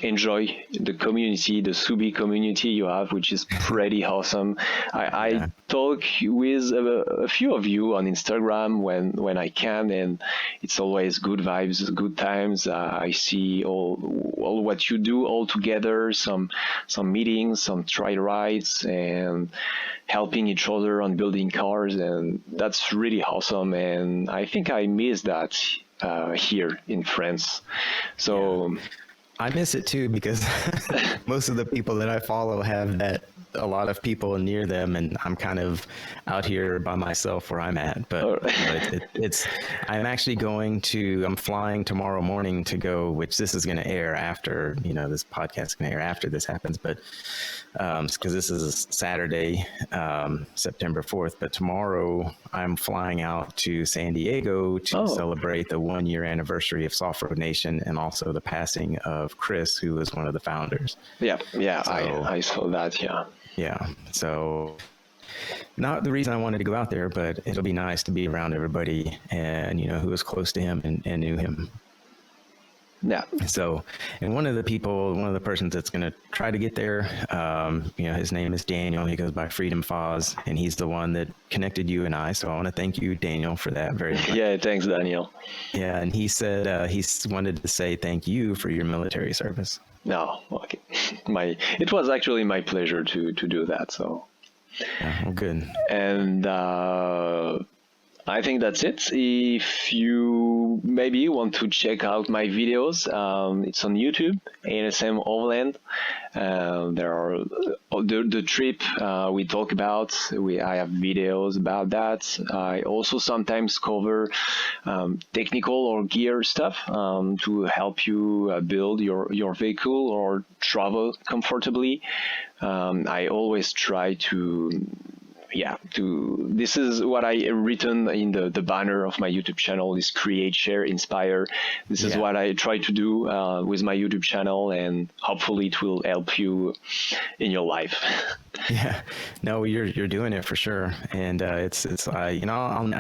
enjoy the community, the Subie community you have, which is pretty awesome. I talk with a few of you on Instagram when I can, and it's always good vibes, good times. I see all what you do all together, some meetings, some trial rides, and helping each other on building cars, and that's really awesome. And I think I miss that here in France. So. Yeah. I miss it too, because most of the people that I follow have a lot of people near them, and I'm kind of out here by myself where I'm at. But I'm actually I'm flying tomorrow morning to go, which this is going to air after, this podcast is going to air after this happens, but because this is a Saturday, September 4th, but tomorrow I'm flying out to San Diego to celebrate the 1-year anniversary of Soft Road Nation, and also the passing of Chris, who was one of the founders. Yeah, so, I saw that, Yeah, so not the reason I wanted to go out there, but it'll be nice to be around everybody and, who was close to him and knew him. Yeah. So, and one of the persons that's going to try to get there, his name is Daniel. He goes by Freedom Foz, and he's the one that connected you and I. So I want to thank you, Daniel, for that very much. Yeah, thanks, Daniel. Yeah, and he said he wanted to say thank you for your military service. No, okay. It was actually my pleasure to do that. So. Yeah, well, good. And I think that's it. If you maybe want to check out my videos, it's on YouTube, ALNSM Overland. There are the trip we talk about. I have videos about that. I also sometimes cover technical or gear stuff to help you build your vehicle or travel comfortably. I always try this is what I written in the banner of my YouTube channel is create, share, inspire. This is what I try to do with my YouTube channel, and hopefully it will help you in your life. Yeah, no, you're doing it for sure. And I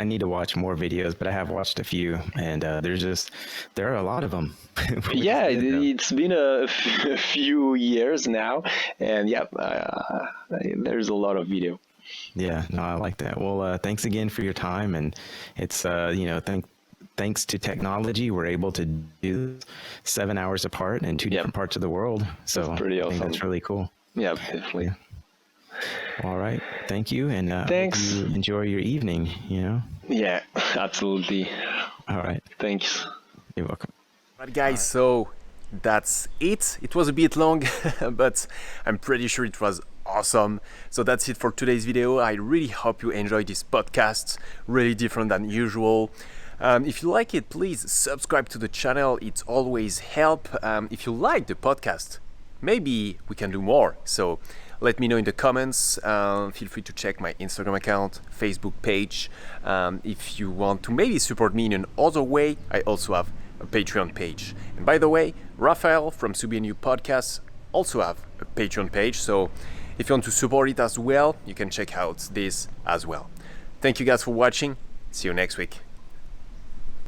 need to watch more videos, but I have watched a few, and there are a lot of them. Yeah, it's been a few years now, and there's a lot of video. Yeah, no, I like that. Well, thanks again for your time, and it's thanks to technology, we're able to do 7 hours apart in two different parts of the world. So that's pretty awesome. I think that's really cool. Yeah, definitely. Yeah. All right, thank you, and thanks. Hope you enjoy your evening. Yeah, absolutely. All right, thanks. You're welcome. Right, guys. So that's it. It was a bit long, but I'm pretty sure it was awesome. So that's it for today's video. I really hope you enjoyed this podcast, really different than usual. If you like it, please subscribe to the channel. It always helps. If you like the podcast, maybe we can do more. So let me know in the comments. Feel free to check my Instagram account, Facebook page. If you want to maybe support me in another way, I also have a Patreon page. And by the way, Raphael from Subie You podcast also have a Patreon page. So if you want to support it as well, you can check out this as well. Thank you guys for watching. See you next week.